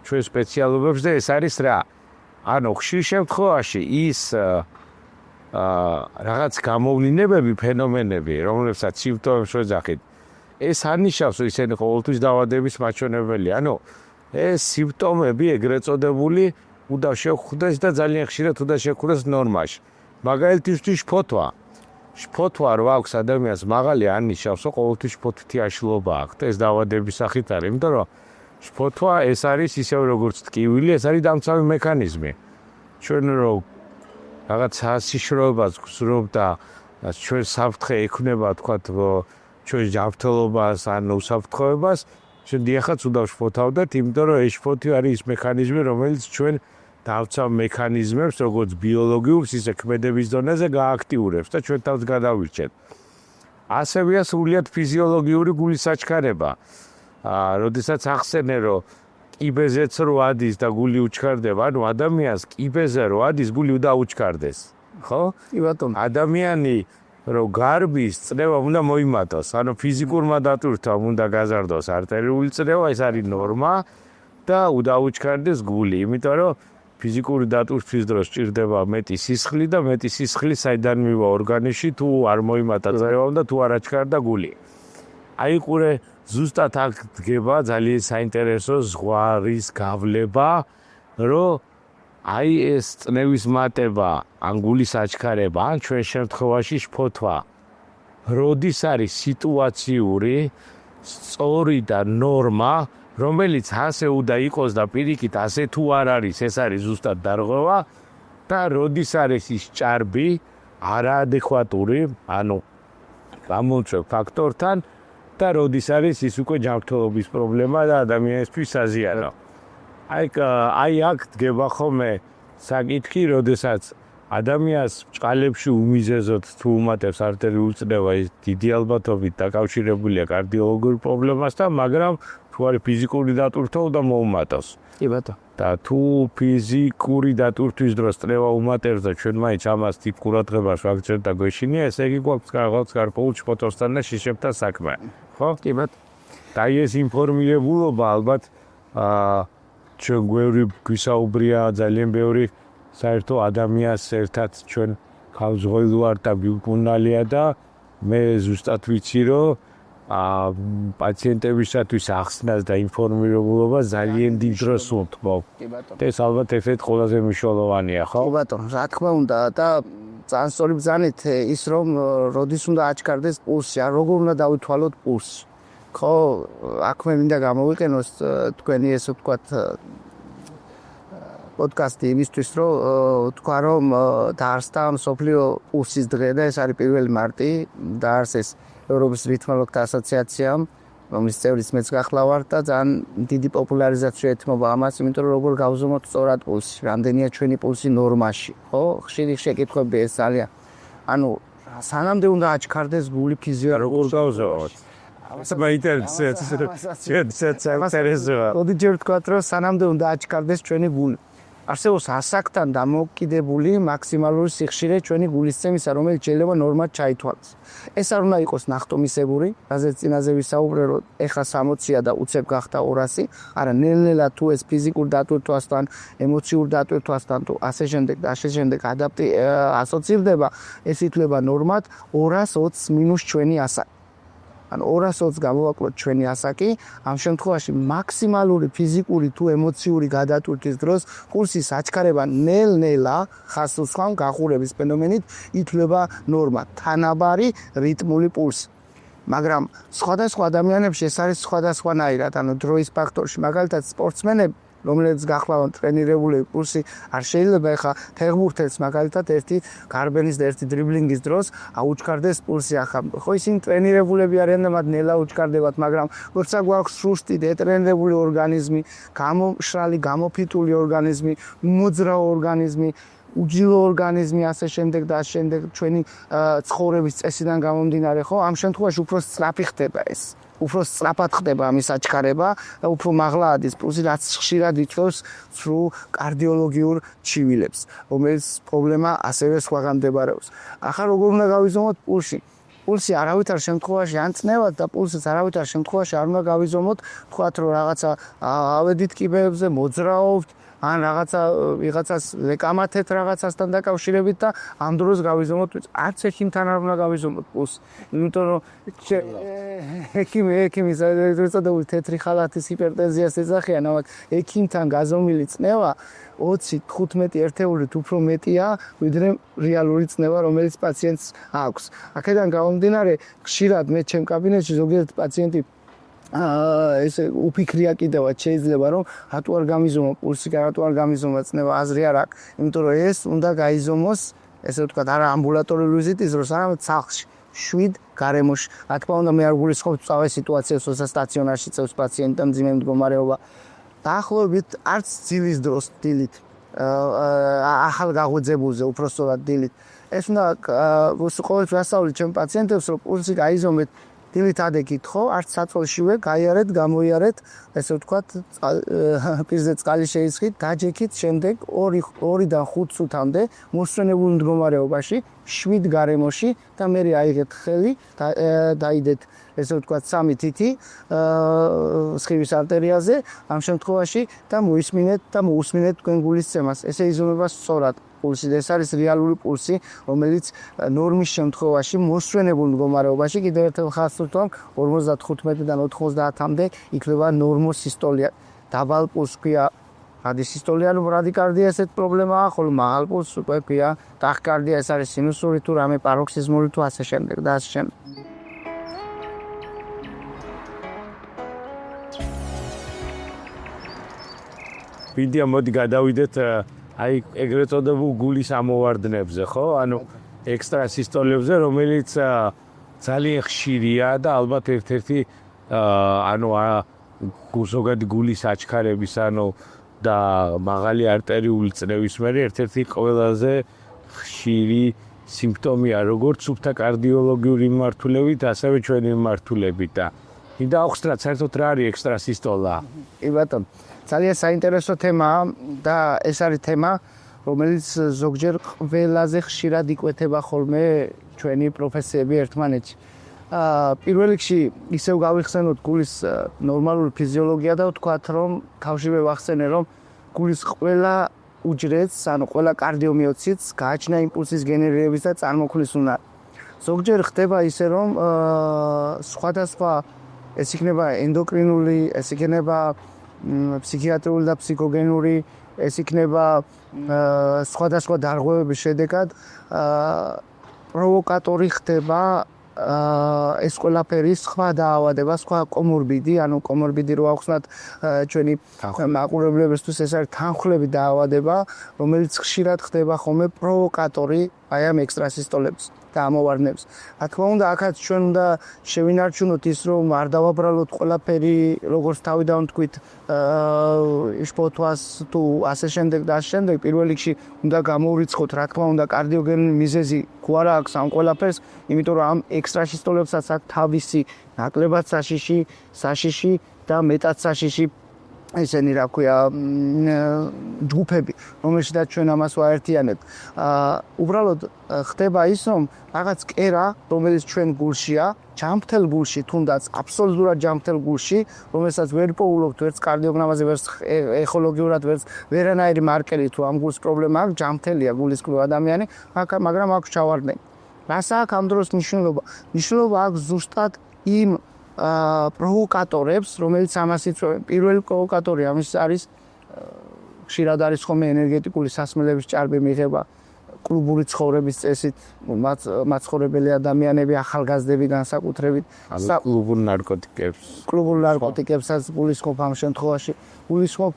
Speaker 1: ჩვენ სპეციალობებს და ეს არის რა? ანუ ხშირ შემთხვევაში ის რაღაც გამოვლინებები, ფენომენები, რომლებსაც სიმპტომებს ვეძახით, ეს ანიშნავს, რომ ისინი ყოველთვის დაავადების მაჩვენებელია. ანუ ეს სიმპტომები ეგრეთ წოდებული უნდა შევხვდეს და ძალიან ხშირად უნდა შევხვდეს ნორმაში. მაგალითისთვის შფოთვა რო აქვს ადამიანს მაღალი ანიშნავს, რომ ყოველთვის შფოთვითი აშლილობა აქვს და ეს დაავადების სახით არის, იმიტომ რომ შფოთვა ეს არის ისევ როგორც ტკივილი, ეს არის დამცავი მექანიზმი. ჩვენ რო რაღაც საშიშროებას გზნობ და ჩვენ საფრთხე ექნება, თქვათ, ჩვენ ჯანმრთელობას ან უსაფრთხოებას, ჩვენ დიახაც უნდა ვშფოთავდეთ, იმიტომ რომ ეს შფოთი არის ის მექანიზმი, რომელიც ჩვენ დავცავ მექანიზმებს, როგორც ბიოლოგიურს, ისე ქმედების დონეზე გააქტიურებს და ჩვენ თავს გადავირჩეთ. ასევეა სრულიად ფიზიოლოგიური გულის აჩქარება. როდესაც ახსენე, რომ კიბეზეც რო ადის და გული უჩქარდება, ანუ ადამიანს კიბეზე რო ადის, გული უნდა უჩქარდეს, ხო?
Speaker 2: კი ბატონო.
Speaker 1: ადამიანი რო გარბის წნევა უნდა მოიმატოს, ანუ ფიზიკურმა დატვირთვამ უნდა გაზარდოს არტერიული წნევა, ეს არის ნორმა და უნდა უჩქარდეს გული, იმიტომ რომ ფიზიკური დატვირთვის დროს ჭირდება მეტი სისხლი და მეტი სისხლი საიდან მივა ორგანიზმში თუ არ მოიმატა წრევამ და თუ არ აჩქარდა გული. აი ყურე ზუსტად აქ დგება ძალიან საინტერესო ზღვარის გავლება, რომ აი ეს წნევის მატება, ან გულის აჩქარება, ან ჩვენ შემთხვევაში შფოთვა, როდის არის სიტუაციური, სწორი და ნორმა, რომელიც ასე უნდა იყოს და პირიქით ასე თუ არ არის, ეს არის ზუსტად დარღვევა და როდის არის ის ჭარბი, არაადეკვატური, ანუ გამოწვევ ფაქტორთან და როდის არის ის უკვე ჯანმრთელობის პრობლემა და ადამიანისთვის საზიანო. აი აქ დგება ხოლმე საკითხი, როდესაც ადამიანს ბჭყალებში უმიზეზოდ თუ უმატებს არტერიულ წნევა, ის დიდი ალბათობით დაკავშირებულია კარდიოლოგიურ პრობლემასთან, მაგრამ თუ არის ფიზიკური დატვირთვა უნდა მოუმატოს.
Speaker 2: კი ბატონო.
Speaker 1: და თუ ფიზიკური დატვირთვის დროს წნევა უმატებს და ჩვენ მაინც ამას თითქ ყურადღებას ვაგრძელებთ და გვეშინია, ესე იგი გვაქვს რაღაც გარკვეულ შფოთვასთან და შიშებთან საქმე. ხო?
Speaker 2: კი ბატონო.
Speaker 1: და ეს ინფორმირებულობა ალბათ ჩვენ გვერდი გვისაუბრია ძალიან ბევრი საერთო ადამიანს ერთად ჩვენ ხავსღოლ ვარ და ვიუკუნალია და მე ზუსტად ვიცი რომ პაციენტებისათვის ახსნას და ინფორმირებულობა ძალიან დიდ დროს უთმობ.
Speaker 2: კი ბატონო.
Speaker 1: ეს ალბათ ერთ-ერთი ყველაზე მნიშვნელოვანია, ხო?
Speaker 2: კი ბატონო, რა თქმა უნდა და ძალიან სწორი ბრძანით ის რომ როდის უნდა აჩქარდეს პულსი, ან როგორ უნდა დავითვალოთ პულსი. ხო, აქ მე მინდა გამოვიყენოს თქვენი ესე ვთქვათ პოდკასტი იმისთვის, რომ თქვა რომ დაარსდა მსოფლიო პულსის დღე და ეს არის 1 მარტი, დაარსეს ევროპის რითმოლოგთა ასოციაციამ, რომლის წევრიც მეც გახლა ვარ და ძალიან დიდი პოპულარიზაცია ეთმობა ამას, იმიტომ რომ როგორ გავზომოთ სწორად პულსი, რამდენია ჩვენი პულსი ნორმაში, ხო? ხშირი შეკითხვები ეს ძალიან. ანუ სანამდე უნდა აჩქარდეს გული ფიზიოლოგიურად.
Speaker 1: როგორ გავზომოთ? ამას მაინტერესებს.
Speaker 2: მოდი ჯერ ვთქვათ, რომ სანამდე უნდა აჩქარდეს ჩვენი გული. არსებობს ასაკთან დამოკიდებული მაქსიმალური სიხშირე ჩვენი გულისცემისა, რომელიც შეიძლება ნორმად ჩაითვალოს. ეს არ უნდა იყოს ნახტომისებური, რაზეც წინაზე ვისაუბრე, რომ ეხლა 60-ია და უცებ გახდა 200, არა ნელ-ნელა თუ ეს ფიზიკურ დატვირთვასთან, ემოციურ დატვირთვასთან თუ ასე შემდეგ და ასე შემდეგ ასოცირდება, ეს ითვლება ნორმად 220 მინუს ჩვენი ასაკი. ან 220 გამოვაკლოთ ჩვენი ასაკი, ამ შემთხვევაში მაქსიმალური ფიზიკური თუ ემოციური გადატვირთვის დროს პულსის აჩქარება ნელ-ნელა ხასუსხან გახურების ფენომენით ითვლება ნორმა, თანაბარი რიტმული პულსი. მაგრამ სხვადასხვა ადამიანებში ეს არის სხვადასხვანაირად, ანუ დროის ფაქტორში, მაგალითად სპორტსმენები რომლებიც გახლავენ ტრენირებული პულსი არ შეიძლება ეხა ფეხბურთელს მაგალითად ერთი გარბენის და ერთი დრიბლინგის დროს აუჩქარდეს პულსი ახლა ხო ისინი ტრენირებულები არიან და მათ ნელა უჩქარდებათ მაგრამ როცა გვაქვს სუსტი დეტრენირებული ორგანიზმი გამომშრალი გამოფიტული ორგანიზმი მოძრაო ორგანიზმი უჯილო ორგანიზმი ასე შემდეგ და ასე შემდეგ ჩვენი ცხოვრების წესიდან გამომდინარე ხო ამ შემთხვევაში უფრო სწრაფი ხდება ეს უფრო სწრაფად ხდება ამის აჩქარება და უფრო მაღლა ადის პულსი რაც ხშირად იწვევს სრულ კარდიოლოგიურ ჩივილებს რომელიც პრობლემა ასევე სხვაგან მდებარეობს ახლა როგორ უნდა გავიზომოთ პულსი არავითარ შემთხვევაში ან წნევად და პულსიც არავითარ შემთხვევაში არ უნდა გავიზომოთ თქვათ რომ რაღაცა ავედით კიბეებზე მოძრაობთ ან ვიღაცას ვეკამათეთ რაღაცასთან დაკავშირებით და ამ დროს გავიზომოთ არც ექიმთან არ უნდა გავიზომოთ პულსი იმიტომ რომ ექიმი ზედაცადებული თეთრი ხალათის ჰიპერტენზიას ეძახიან ამათ ექიმთან გაზომილი წნევა 20-15 ერთეულით უფრო მეტია ვიდრე რეალური წნევა რომელიც პაციენტს აქვს აქედან გამომდინარე ხშირად მე ჩემ კაბინეტში ზოგიერთ პაციენტი ესე უფიქრია კიდევაც შეიძლება რომ რატო არ გამიზომო პულსი, რატო არ გამიზომო წნევა აზრი არ აქვს, იმიტომ რომ ეს უნდა გაიზომოს, ესე ვთქვათ, არა ამბულატორიული ვიზიტის დროს, არამედ სახლში, შვიდ გარემოში. რა თქმა უნდა, მე არ გულისხმობ სწავლის სიტუაციას, როცა სტაციონარში წევს პაციენტი და მძიმე მდგომარეობა. დაახლოებით არც ძილის დროს დილით, ახალგაღვიძებულზე, უпростоრად დილით. ეს უნდა ყოველთვის ვასწავლით ჩემ პაციენტებს, რომ პულსი გაიზომეთ დილით ადეკით ხო, არც საწოლშივე გაიარეთ, გამოიარეთ, ესე ვთქვათ, პირზე წყალი შეისხით, დაჯექით, შემდეგ 2-დან 5 წუთამდე მოსვენებულ მდგომარეობაში, 7 გარემოში და მე აიღეთ ხელი, დაიდეთ ესე ვთქვათ 3 თითი სხივის არტერიაზე ამ შემთხვევაში და მოусმინეთ თქვენ გულის წემას. ესე იზომება სწორად პულსი. ეს არის რეალური პულსი, რომელიც ნორმის შემთხვევაში მოსვენებულ მდგომარეობაში კიდევ ერთხელ ხაზს ვთვალ 55-დან 90-მდე იქნება ნორმოსისტოლია. დაბალ პულსს ქვია რადისისტოლიანი ბრადიკარდია ესეთ პრობლემაა, ხოლო მაღალ პულსს უკვე ქვია ტახიკარდია, ეს არის სინუსური თუ რამე პაროქსიზმური თუ ასე შემდეგ და ასე შემდეგ.
Speaker 1: ვიდეო მოდი გადავიდეთ აი ეგრეთ წოდებულ გულის ამოვარდნებზე, ხო? ანუ ექსტრასისტოლებზე, რომელიც ძალიან ხშირია და ალბათ ერთ-ერთი ანუ ზოგადი გულის აჩქარების და მაღალი არტერიული წნევის მერე ერთ-ერთი ყველაზე ხშირი სიმპტომია, როგორც სუფთა კარდიოლოგიური მიმართულებით, ასევე ჩვენი მიმართულებით და მინდა აღსტრათ საერთოდ რა არის ექსტრასისტოლა?
Speaker 2: კი ბატონო, ძალიან საინტერესო თემაა და ეს არის თემა, რომელიც ზოგჯერ ყველაზე ხშირად იკვეთება ხოლმე ჩვენი პროფესიები ერთმანეთში. პირველ რიგში ისევ გავიხსენოთ გულის ნორმალური ფიზიოლოგია და ვთქვათ, რომ თავშივე ვახსენე, რომ გულის ყველა უჯრედს, ანუ ყველა კარდიომიოციტს გააჩნია იმპულსის გენერირების და წარმოქმნის უნარი. ზოგჯერ ხდება ისე, რომ სხვადასხვა ეს იქნება ენდოკრინული, ეს იქნება ფსიქიატრიული და ფსიქოგენური, ეს იქნება სხვადასხვა დარღვევების შედეგად პროვოკატორი ხდება ეს ყველაფერი სხვა დაავადება, სხვა კომორბიდი, ანუ კომორბიდი რო ახსნათ ჩვენი მაყურებლებისთვის ეს არის თანხლები დაავადება, რომელიც ხშირად ხდება ხოლმე პროვოკატორი აი ამ ექსტრასისტოლებს და ამოვარდნებს. რა თქმა უნდა, აქაც ჩვენ უნდა შევინარჩუნოთ ის, რომ არ დავაბრალოთ ყველაფერი, როგორც თავიდან თქვით, შფოთვას თუ ასე შემდეგ და ასე შემდეგ. პირველ რიგში უნდა გამოვრიცხოთ, რა თქმა უნდა, კარდიოგენური მიზეზი თუ არა აქვს ამ ყველაფერს, იმიტომ რომ ამ ექსტრასისტოლებსაც აქვს თავისი ნაკლებად საშიში და მეტად საშიში ესენი რა ქვია ჯგუფები, რომელშიც ჩვენ ამას ვაერთიანებთ. უბრალოდ ხდება ის, რომ რაღაც კერა, რომელიც ჩვენ გულშია, ჯანმრთელ გულში, თუნდაც აბსოლუტურად ჯანმრთელ გულში, რომელსაც ვერ პოულობთ ვერც კარდიოგრამაზე, ვერც ეხოლოგიურად, ვერც ვერანაირი მარკერი თუ ამ გულს პრობლემა აქვს, ჯანმრთელია გულის კვლევა ადამიანი, მაგრამ აქვს ჩავარდნები. რას აქვს ამ დროს მნიშვნელობა? მნიშვნელობა აქვს ზუსტად იმ პროვოკატორებს, რომელიც ამას იწვევენ. პირველი პროვოკატორი ამის არის ხშირად არის ხოლმე ენერგეტიკული სასმელების ჭარბი მიღება, კლუბური ცხოვრების წესით, მაცხოვრებელი ადამიანები, ახალგაზრდები განსაკუთრებით, კლუბურ ნარკოტიკებსაც გულისხმობ ამ შემთხვევაში, გულისხმობ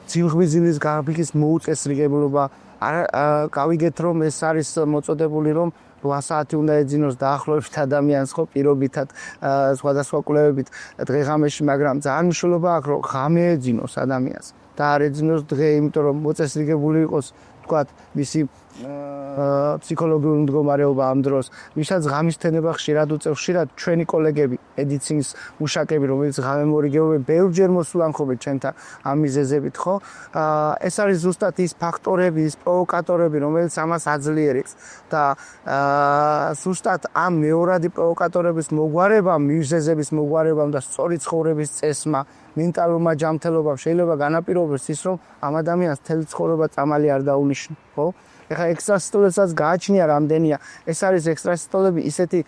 Speaker 2: ძილღვიძილის გაფრიქის მოუწესრიგებლობა. გავიგეთ, რომ ეს არის მოწოდებული, რომ 8 საათი უნდა ეძინოს დაახლოებით ადამიანს ხო პირობითად სხვადასხვა კვლევებით დღე-ღამეში, მაგრამ ძალიან მნიშვნელობა აქვს, რომ ღამე ეძინოს ადამიანს და არ ეძინოს დღე, იმიტომ რომ მოწესრიგებული იყოს თქვათ მისი ფსიქოლოგიური მდგომარეობა ამ დროს. ვისაც ღამის თენება ხშირად უწევს, ხშირად ჩვენი კოლეგები, მედიცინის მუშაკები, რომელიც ღამე მორიგეობენ, ბევრჯერ მოსულან ხოლმე ჩვენთან ამ მიზეზებით, ხო? ეს არის ზუსტად ის ფაქტორები, ის პროვოკატორები, რომელიც ამას აძლიერებს და ზუსტად ამ მეორადი პროვოკატორების მოგვარებამ, მიზეზების მოგვარებამ და სწორი ცხოვრების წესმა, მენტალურმა ჯანმრთელობამ შეიძლება განაპირობოს ის, რომ ამ ადამიანს მთელი ცხოვრება წამალი არ დაუნიშნო, ხო? ეხლა ექსტრასისტოლებსაც გააჩნია რამდენია. ეს არის ექსტრასისტოლები ისეთი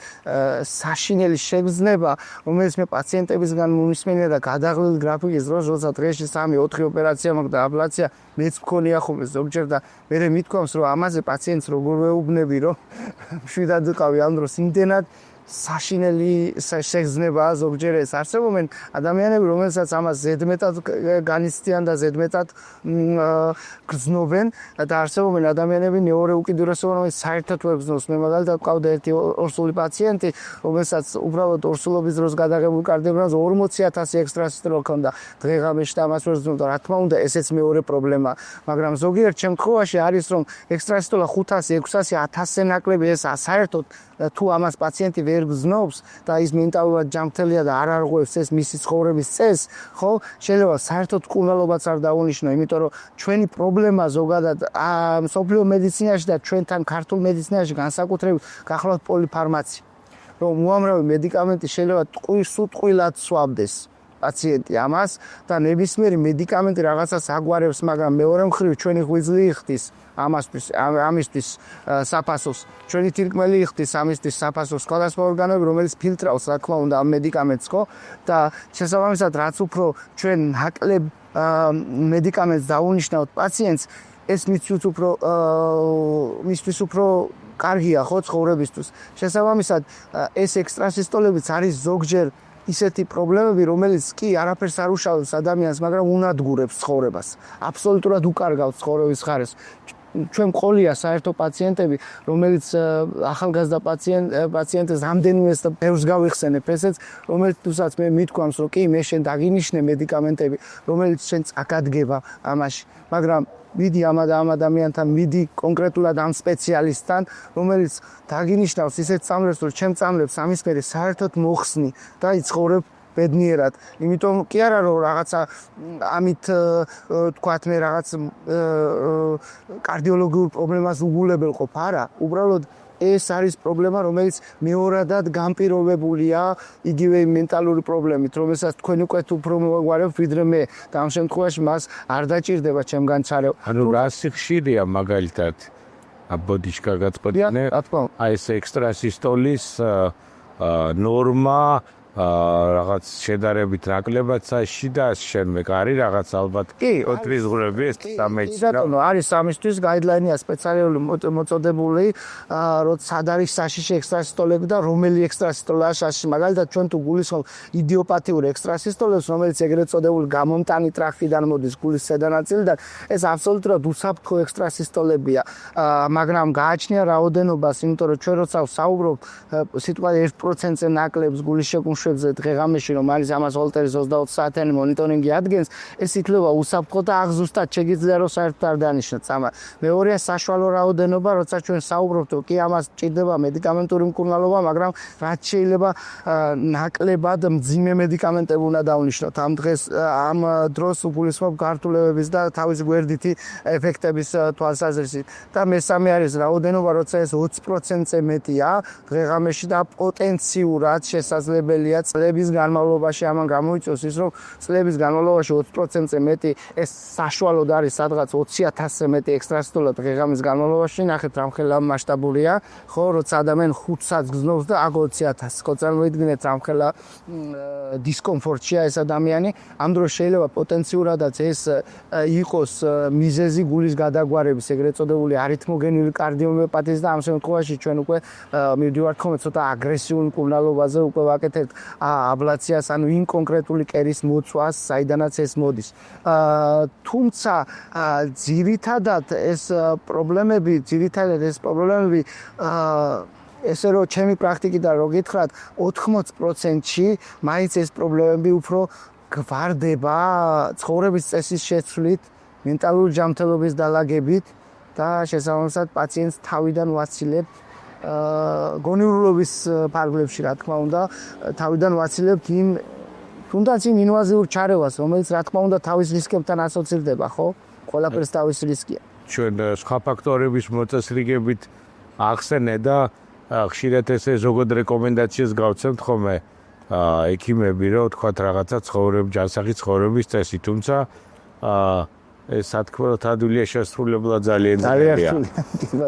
Speaker 2: საშინელი შეგრძნება, რომელიც მე პაციენტებისგან მომისმენია და გადაღლილ გრაფიკის დროს, როცა დღეში 3-4 ოპერაცია მაქვს და აბლაცია მეც მქონია ხოლმე ზოგჯერ და მე მithქვამს, რომ ამაზე პაციენტს როგორ ვეუბნები, რომ მშვიდად ვიყავი ამ დროს იმდენად საშინელი შეგრძნებაა ზოგჯერ ეს. არსებობენ ადამიანები, რომელსაც ამას ზედმეტად განიცდიან და ზედმეტად გრძნობენ და არსებობენ ადამიანები მეორე უკიდურესობა, რომელიც საერთოდ ვერ გრძნობს. მე მაგალითად მყავდა ერთი ორსული პაციენტი, რომელსაც უბრალოდ ორსულობის დროს გადაღებულ კარდიოგრამაზე 40,000 ექსტრასისტოლა ჰქონდა დღე-ღამეში და ამას ვერ გრძნობდა. რა თქმა უნდა, ესეც მეორე პრობლემაა, მაგრამ ზოგიერთ შემთხვევაში არის, რომ ექსტრასისტოლა 500, 600, 1000-ზე ნაკლები ესაა. საერთოდ თუ ამას პაციენტი ვერ ვერ გზნობს და ის მენტალურად ჯანმრთელია და არ არღვევს ეს მისი ცხოვრების წესს, ხო? შეიძლება საერთოდ მკურნალობაც არ დაუნიშნო, იმიტომ რომ ჩვენი პრობლემა ზოგადად მსოფლიო მედიცინაში და ჩვენთან ქართულ მედიცინაში განსაკუთრებით გახლავთ პოლიფარმაცია. რომ უამრავი მედიკამენტი შეიძლება სუტყვილად სვამდეს პაციენტი ამას და ნებისმიერი მედიკამენტი რაღაცას აგვარებს, მაგრამ მეორე მხრივ ჩვენი ღვიძლი იხდის ამისთვის საფასოს, ჩვენი თირკმელი იხდის ამისთვის საფასოს, სხვადასხვა ორგანოები, რომელიც ფილტრავს, რა თქმა უნდა, ამ მედიკამენტს, ხო? და შესაბამისად, რაც უფრო ჩვენ ნაკლებ მედიკამენტს დავუნიშნავთ პაციენტს, ეს მისთვის უფრო კარგია, ხო, ცხოვრებისთვის. შესაბამისად, ეს ექსტრასისტოლებიც არის ზოგჯერ ისეთი პრობლემები, რომელიც კი არაფერს არ უშავებს ადამიანს, მაგრამ უნადგურებს ცხოვრებას. აბსოლუტურად უკარგავს ცხოვრების ხარეს. ჩვენ მყოლია საერთო პაციენტები, რომელიც ახალგაზრდა პაციენტებს რამდენიმე ბევრს გავიხსენებ ესეც, რომელიც თუსაც მე მithქვამს, რომ კი, მე შენ დაგინიშნე მედიკამენტები, რომელიც შენ წაგადგება ამაში, მაგრამ მიდი ამ ადამიანთან, მიდი კონკრეტულად ამ სპეციალისტთან, რომელიც დაგინიშნავს ისეთ წამლებს, რომ ჩემ წამლებს ამის მერე საერთოდ მოხსნი და იცხოვრებ ბედნიერად. იმიტომ კი არა რომ რაღაცა ამით თქვათ მე რაღაც კარდიოლოგიურ პრობლემას უგულებელყოფ, არა, უბრალოდ ეს არის პრობლემა, რომელიც მეორადად განპირობებულია იგივე მენტალური პრობლემით, რომელსაც თქვენ უკვე უფრო მოგვარებთ, ვიდრე მე და ამ შემთხვევაში მას არ დაჭირდება ჩემგან ჩარევა.
Speaker 1: ანუ რა სიხშირეა მაგალითად ბოდიშკა გაწყვეტინე? აი ეს ექსტრასისტოლის ნორმა რაღაც შედარებით ნაკლებად საში და შენმე კარი რაღაც ალბათ ოთრის ღრები ეს 13
Speaker 2: ბატონო არის ამისთვის გაიდლაინია სპეციალური მოწოდებული რომ სად არის საშიში ექსტრასისტოლები და რომელი ექსტრასისტოლაა საშიში მაგალითად ჩვენ თუ გულისხმობ იდიოპათიურ ექსტრასისტოლებს რომელიც ეგრეთ წოდებული გამომტანი ტრაქტიდან მოდის გულის ზედა ნაწილიდან ეს აბსოლუტურად უსაფრთხო ექსტრასისტოლებია მაგრამ გააჩნია რაოდენობას იმიტომ რომ ჩვენ როცა საუბრობ სიტყვა 1%-ზე ნაკლებს გულის შეკუმშვებზე დღე-ღამეში რომ არის ამას ვოლტერის 24 საათიანი მონიტორინგი ადგენს ეს ითვლება უსაფრთხო და აღზუსტად შეგიძლია რომ საერთოდ არ დანიშნოთ ამა მეორეა საშუალო რაოდენობა როცა ჩვენ საუბრობთ რომ კი ამას ჭირდება მედიკამენტური მკურნალობა მაგრამ რაც შეიძლება ნაკლებად მძიმე მედიკამენტები უნდა დავნიშნოთ ამ დღეს ამ დროს უგულისხმობ გართულებების და თავის გვერდითი ეფექტების თვალსაზრისით და მესამე არის რაოდენობა როცა ეს 20%-ზე მეტია დღე-ღამეში და პოტენციურად შესაძლებელია წლების განმავლობაში ამან გამოიწვევს ის რომ წლების განმავლობაში 20%-ზე მეტი ეს საშუალოდ არის სადღაც 20,000-ზე მეტი ექსტრასისტოლა დღე-ღამის განმავლობაში ნახეთ რამხელა მასშტაბურია ხო როცა ადამიანი 5 საათს გზნობს და აგ 20,000 ხო წარმოიდგინეთ რამხელა დისკომფორტია ეს ადამიანი ამ დროს შეიძლება პოტენციურადაც ეს იყოს მიზეზი გულის გადაგვარების ეგრეთ წოდებული არითმოგენური კარდიომიოპათიის და ამ შემთხვევაში ჩვენ უკვე მივდივართ ხოლმე ცოტა აგრესიულ მკურნალობაზე უკვე ვაკეთებთ აბლაციას ანუ იმ კონკრეტული კერის მოწვას საიდანაც ეს მოდის თუმცა ძირითადად ეს პრობლემები ესე რომ ჩემი პრაქტიკიდან რო გითხრათ 80%-ში მაინც ეს პრობლემები უფრო გვარდება ცხოვრების წესის შეცვლით მენტალური ჯანმრთელობის დალაგებით და შესაბამისად პაციენტს თავიდან ვაცილებთ გონიურულობის ფარგლებში რა თქმა უნდა თავიდან ვაცილებთ იმ თუნდაც იმ ინვაზიურ ჩარევას რომელიც რა თქმა უნდა თავის რისკებთან ასოცირდება ხო ყველაფერს თავის რისკია
Speaker 1: ჩვენ სხვა ფაქტორების მოწესრიგებით ახსენე და ხშირად ესე ზოგად რეკომენდაციას გავცემთ ხოლმე ექიმები რომ თქვათ რაღაცა ჯანსაღი ცხოვრების წესი თუმცა ეს სათქმელად ადვილია შესრულებლად ძალიან ძნელია.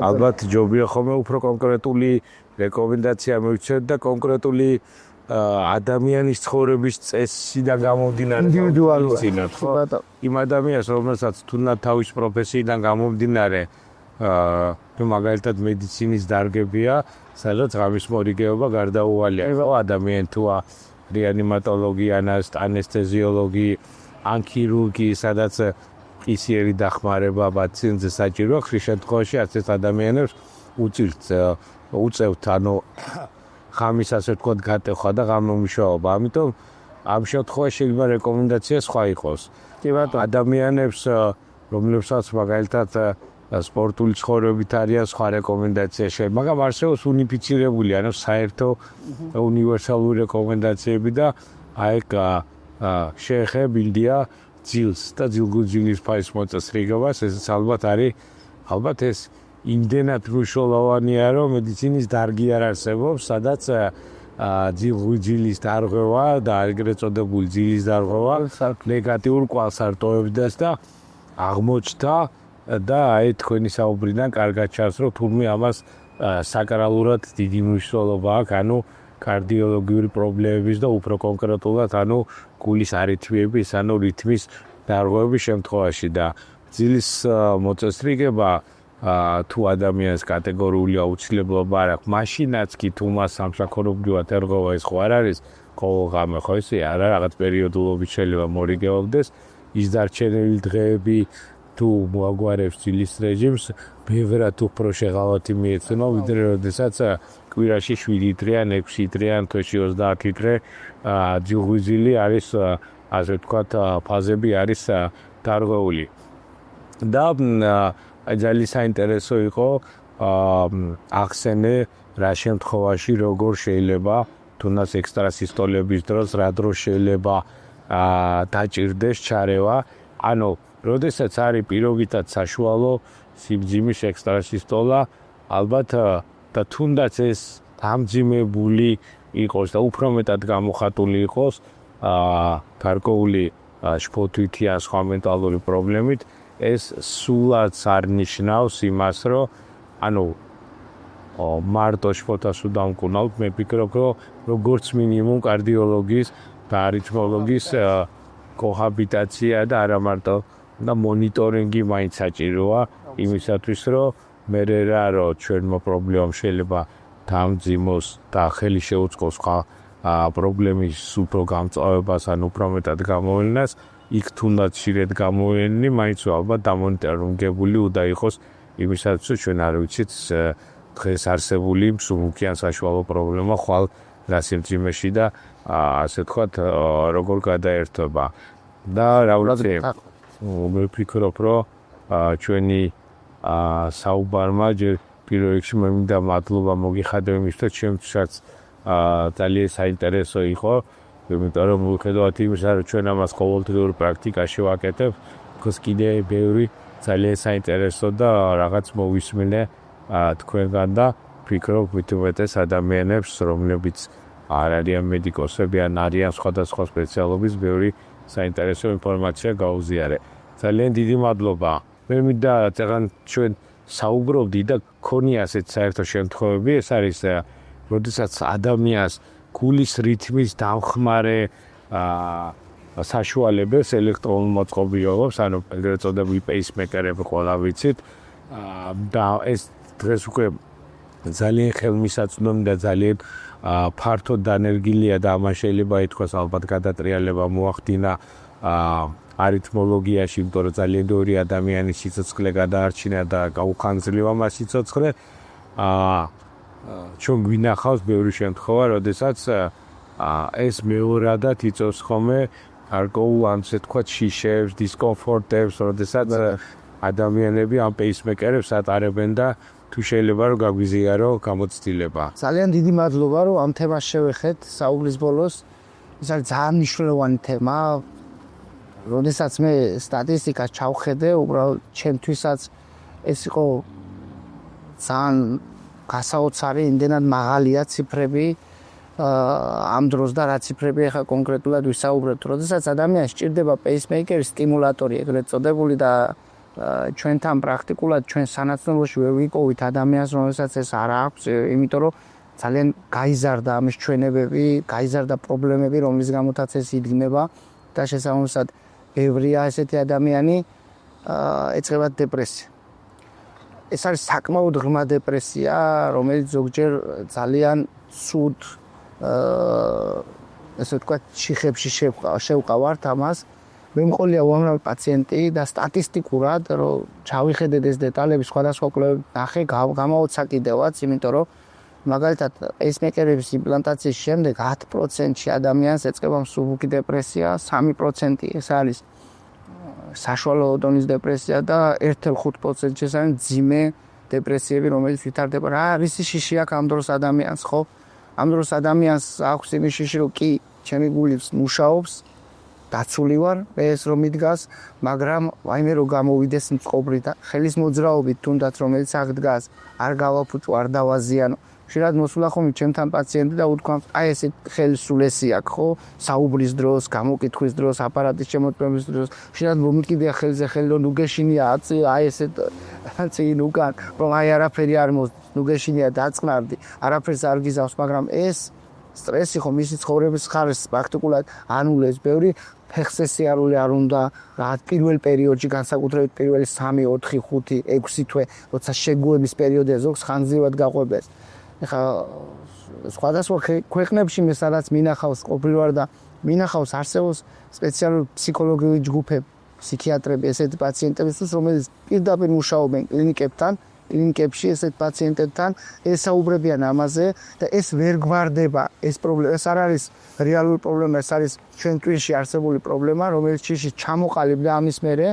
Speaker 1: ალბათ ჯობია ხოლმე უფრო კონკრეტული რეკომენდაცია მივცეთ და კონკრეტული ადამიანის ცხოვრების წესიდან გამომდინარე
Speaker 2: ინდივიდუალურად
Speaker 1: ხო? იმ ადამიანს რომელსაც თუნდაც თავის პროფესიიდან გამომდინარე თუ მაგალითად მედიცინის დარგებია, სადაც ღამის მორიგეობა გარდაუვალია. ხო ადამიანი თუ რეანიმატოლოგია, ანესთეზიოლოგი, ან ქირურგი, სადაც ისიერი დახმარება პაციენტზე საჭიროა, ხშირ შემთხვევაში ასეთ ადამიანებს უწევთ ანუ ღამის ასე ვთქვათ გატეხვა და ღამომუშავება. ამიტომ ამ შემთხვევაში შეიძლება რეკომენდაცია სხვა იყოს.
Speaker 2: კი ბატონო.
Speaker 1: ადამიანებს რომლებსაც მაგალითად სპორტული ცხოვრებით არიან სხვა რეკომენდაცია შეიძლება, მაგრამ არსებობს უნიფიცირებული, ანუ საერთო უნივერსალური რეკომენდაციები და აი შეეხებილია ძილს და ძილგუძილის ფაის მოწესრიგებას, ეს ალბათ ეს იმდენად მნიშვნელოვანია, რომ მედიცინის დარგი არ არსებობს, სადაც ძილგუძილის დარღვევა და ეგრეთ წოდებული ძილის დარღვევა ნეგატიურ კვალს არ ტოვებდეს და აღმოჩნდა და აი თქვენი საუბრიდან კარგად ჩანს, რომ თურმე ამას საკრალურად დიდი მნიშვნელობა აქვს, ანუ კარდიოლოგიური პრობლემების და უფრო კონკრეტულად, ანუ გულის არითმიების, ანუ რითმის დარღვევების შემთხვევაში და ძილის მოწესრიგება თუ ადამიანის კატეგორიული აუცილებლობა არ აქვს, მაშინაც კი თუ მას სამსახურობრივად ერღვა ეს ხო არ არის ყოველ ღამე, ხო ესე არა რაღაც პერიოდულობით შეიძლება მორიგებდეს ის დარჩენილი დღეები თუ მოაგვარებს ძილის რეჟიმს, ბევრად უფრო შეღავათი მიეცემა, ვიდრე როდესაც კვირაში 7 დღე ან 6 დღე ან თვეში 30 დღე ძილგუძილი არის, ასე ვთქვათ, ფაზები არის დარღვეული. და აი ძალიან საინტერესო იყო ახსენე რა შემთხვევაში როგორ შეიძლება თუნდაც ექსტრასისტოლების დროს რა დროს შეიძლება დაჭირდეს ჩარევა, ანუ როდესაც არის პირობითად საშუალო სიმძიმის ექსტრასისტოლა, ალბათ და თუნდაც ეს დამძიმებული იყოს და უფრო მეტად გამოხატული იყოს გარკვეული შფოთვითი ან სხვა მენტალური პრობლემით, ეს სულაც არ ნიშნავს იმას, რომ ანუ მარტო შფოთას უდამკვნავთ, მე ვფიქრობ, რომ როგორც მინიმუმ კარდიოლოგის და არითმოლოგის კოჰაბიტაცია და არა მარტო და მონიტორინგი მაინც საჭიროა იმისათვის, რომ მე რომ ჩვენმა პრობლემამ შეიძლება დამძიმოს და ხელი შეუწყოს სხვა პრობლემის უფრო გამწვავებას ან უფრო მეტად გამოვლენას, იქ თუნდაც ხშირად გამოვლენილი, მაინც ალბათ დამონიტორინგებული უნდა იყოს იმისათვის, რომ ჩვენ არ ვიცით დღეს არსებული მსუბუქი ან საშუალო პრობლემა ხვალ რა სიმძიმეში და ასე ვთქვათ, როგორ გადაერთვება. და რა ვიცი, მე ვფიქრობ, რომ ჩვენი საუბარმა ჯერ პირველ რიგში მე მინდა მადლობა მოგიხადო იმისთვის, რომ ჩემთვისაც ძალიან საინტერესო იყო, იმიტომ რომ მიუხედავად იმისა, რომ ჩვენ ამას ყოველდღიურ პრაქტიკაში ვაკეთებთ, თქოს კიდე ბევრი ძალიან საინტერესო და რაღაც მოვისმინე თქვენგან და ვფიქრობ მithumetes ადამიანებს, რომლებიც არ არიან მედიკოსები ან არიან სხვადასხვა სპეციალობის, ბევრი საინტერესო ინფორმაცია გაუზიარე. ძალიან დიდი მადლობა. მე მინდა წეგან ჩვენ საუბრობდი და ქონია ასეთ საერთო შემთხვევები, ეს არის როდესაც ადამიანს გულის რითმის დამხმარე საშუალებებს ელექტრონულ მოწყობილობას, ანუ ეგრეთ წოდებული პეისმეკერები ყველა ვიცით და ეს დღეს უკვე ძალიან ხელმისაწვდომი და ძალიან ფართოდ დანერგილია და ამას შეიძლება ითქვას ალბათ გადატრიალება მოახდინა არითმოლოგიაში, იმიტომ რომ ძალიან ბევრი ადამიანის სიცოცხლე გადაარჩინა და გაუხანძლива მას სიცოცხლე. ჩვენ გვინახავს ბევრი შემთხვევა, როდესაც ეს მეორადად იწვევს ხოლმე გარკვეულ ასე ვთქვათ შიშებს, დისკომფორტებს, როდესაც ადამიანები ამ პეისმეკერებს ატარებენ და თუ შეიძლება რომ გაგვიზიარო გამოცდილება.
Speaker 2: ძალიან დიდი მადლობა, რომ ამ თემას შევეხეთ საუბრის ბოლოს. ეს არის ძალიან მნიშვნელოვანი თემა. როდესაც მე სტატისტიკას ჩავხედე, უბრალოდ ჩემთვისაც ეს იყო ძალიან გასაოცარი, იმდენად მაღალია ციფრები ამ დროს და რა ციფრები ახლა კონკრეტულად ვისაუბრებთ. როდესაც ადამიანს სჭირდება პეისმეიკერის სტიმულატორი, ეგრეთ წოდებული და ჩვენთან პრაქტიკულად ჩვენ სანაცნობოში ვერ ვიპოვით ადამიანს, რომელსაც ეს არ აქვს, იმიტომ რომ ძალიან გაიზარდა ამის ჩვენებები, გაიზარდა პრობლემები, რომლის გამოთაც ეს იდგმება და შესაბამისად ბევრია ესეთი ადამიანი ეწევა დეპრესია. ეს არის საკმაოდ ღრმა დეპრესია, რომელიც ზოგჯერ ძალიან სუდ ესე ვთქვათ, შიხებში შევყავართ ამას. მე მყოლია უამრავი პაციენტი და სტატისტიკურად რომ ჩავიხედეთ ეს დეტალები სხვადასხვა კვლევებით ნახე, გამოვაცა კიდევაც, იმიტომ რომ მაგალითად პეისმეკერების იმპლანტაციის შემდეგ 10%-ში ადამიანს ეწყება მსუბუქი დეპრესია, 3% ეს არის საშუალო დონის დეპრესია და 1.5% შესაძლოა ძიმე დეპრესიები, რომელიც ვითარდება. რა არის შიში აქ ამ დროს ადამიანს, ხო? ამ დროს ადამიანს აქვს იმის შიში, რომ კი, ჩემი გული მუშაობს, დაცული ვარ, ეს რომ მიდგას, მაგრამ ვაიმე რომ გამოვიდეს მწყობრით, ხელის მოძრაობით თუნდაც რომელიც აქ დგას, არ გავაფუჭო, არ დავაზიანო. შეიძლება მოსულა ხომ ჩემთან პაციენტი და უთქვა, აი ესე ხელსულესი აქვს, ხო? საუბრის დროს, გამოკითხვის დროს, აპარატის შემოწმების დროს, შეიძლება მომიკიდია ხელზე ხელი, რომ ნუგეშინია, აი ესე წინ უკან, რომ აი არაფერი არ მოსდის, ნუგეშინია დაწყნარდი, არაფერს არ გიზავს, მაგრამ ეს სტრესი ხო მისი ცხოვრების ხარისხს პრაქტიკულად ანულებს. ბევრი ფეხზე სიარული არ უნდა, რაღაც პირველ პერიოდში, განსაკუთრებით პირველი 3, 4, 5, 6 თვე, როცა შეგუების პერიოდია ზოგს ხანძრივად გაყვებეს. ეხლა სხვადასხვა ქვეყნებში მე სადაც მინახავს ყოფილვარ და მინახავს არსებობს სპეციალური ფსიქოლოგიური ჯგუფები, ფსიქიატრები, ესეთი პაციენტებისთვის, რომელიც პირდაპირ მუშაობენ კლინიკებში ესეთ პაციენტებთან, ესაუბრებიან ამაზე და ეს ვერ გვარდება, ეს პრობლემა, ეს არ არის რეალური პრობლემა, ეს არის ჩვენ ტვინში არსებული პრობლემა, რომელიც შიში ჩამოყალიბდა ამის მერე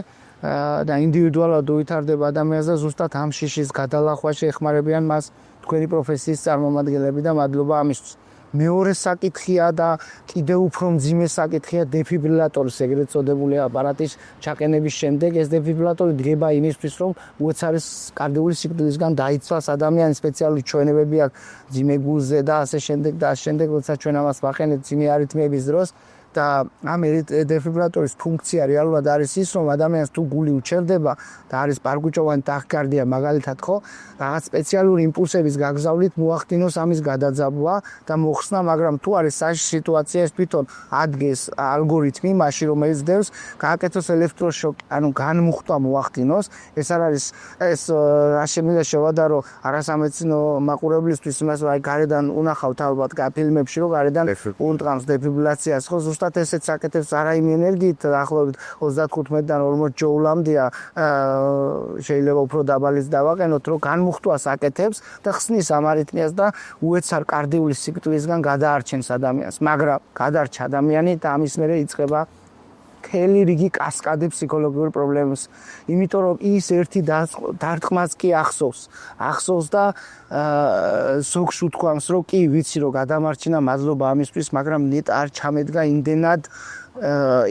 Speaker 2: და ინდივიდუალურად უვითარდება ადამიანს და ზუსტად ამ შიშის გადალახვაში ეხმარებიან მას თქვენი პროფესიის წარმომადგენლები და მადლობა ამისთვის. მეორე საკითხია და კიდევ უფრო მძიმე საკითხია დეფიბრილატორის, ეგრეთ წოდებული აპარატის ჩაყენების შემდეგ. ეს დეფიბრილატორი დგება იმისთვის, რომ უეცარის კარდიული სიკვდილისგან დაიცვას ადამიანის სპეციალური ჩვენებები აქვს მძიმე გულზე და ასე შემდეგ და ასე შემდეგ, როცა ჩვენ ამას ვახენებთ მძიმე არითმიების დროს. და ამ დეფიბრილატორის ფუნქცია რეალურად არის ის, რომ ადამიანს თუ გული უჩერდება და არის პარგუჭოვანი ტახიკარდია მაგალითად, ხო, რაღაც სპეციალური იმპულსების გაგზავნით მოახდინოს ამის გადაძაბვა და მოხსნა, მაგრამ თუ არის საშიში სიტუაცია, ეს თვითონ ადგენს ალგორითმი მაშინ, რომელიც დევს გააკეთოს ელექტროშოკი, ანუ განმუხტვა მოახდინოს. ეს არ არის ეს რა შემიძლია შევადარო არასამედიცინო მაყურებლისთვის იმას, რომ აი გარედან უნახავთ ალბათ ფილმებში, რომ გარედან უნტყამს დეფიბრილაციას, ხო, ზუსტად ესეც აკეთებს არაიმე ენერგიით, დაახლოებით 35-დან 40 ჯოულამდეა შეიძლება უფრო დაბალიც დავაყენოთ, რომ განმუხტვას აკეთებს და ხსნის ამ არითმიას და უეცარ კარდიული სიკვდილისგან გადაარჩენს ადამიანს. მაგრამ გადარჩა ადამიანი და ამის მერე იწყება მთელი რიგი კასკადი ფსიქოლოგიური პრობლემის. იმიტომ რომ ის ერთი დარტყმას კი ახსოვს და ზოგს უთქვამს, რომ კი ვიცი რომ გადამარჩინა, მადლობა ამისთვის, მაგრამ ნეტ არ ჩამედგა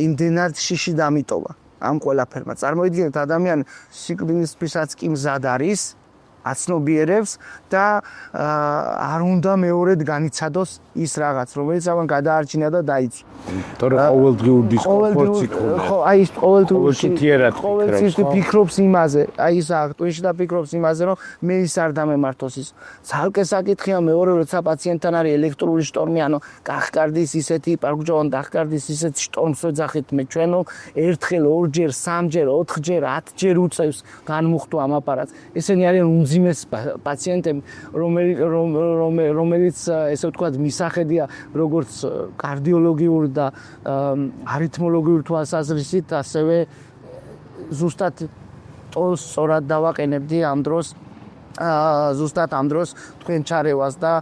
Speaker 2: იმდენად შიში დამიტოვა ამ ყველაფერმა. წარმოიდგინეთ ადამიანი სიკვდილისთვისაც კი მზად არის, აცნობიერებს და არ უნდა მეორედ განიცადოს ის რაღაც, რომელიც ამან გადაარჩინა და დაიცვა.
Speaker 1: თორე ყოველდღიური დისკომფორტი ქონდა.
Speaker 2: ხო, აი ის
Speaker 1: ყოველდღიური
Speaker 2: ფიქრობს იმაზე, აი ის აქტუში და ფიქრობს იმაზე, რომ მე ის არ დამემართოს ის. ცალკე საკითხია მეორე, როცა პაციენტთან არის ელექტრული შტორმი, ანუ ტახიკარდიის ისეთი პარგუჭოვანი ტახიკარდიის ისეთ შტორმს ვეძახით მე ჩვენო, ერთხელ, ორჯერ, სამჯერ, 4ჯერ, 10ჯერ უწევს განმუხტვა ამ აპარატს. ესენი არიან უმძიმეს პაციენტები, რომელიც ესე ვთქვათ მისახედია როგორც კარდიოლოგიური და არითმოლოგიური თვალსაზრისით, ასევე ზუსტად ტოლს სწორად დავაყენებდი ამ დროს ზუსტად ამ დროს თქვენ ჩარევას და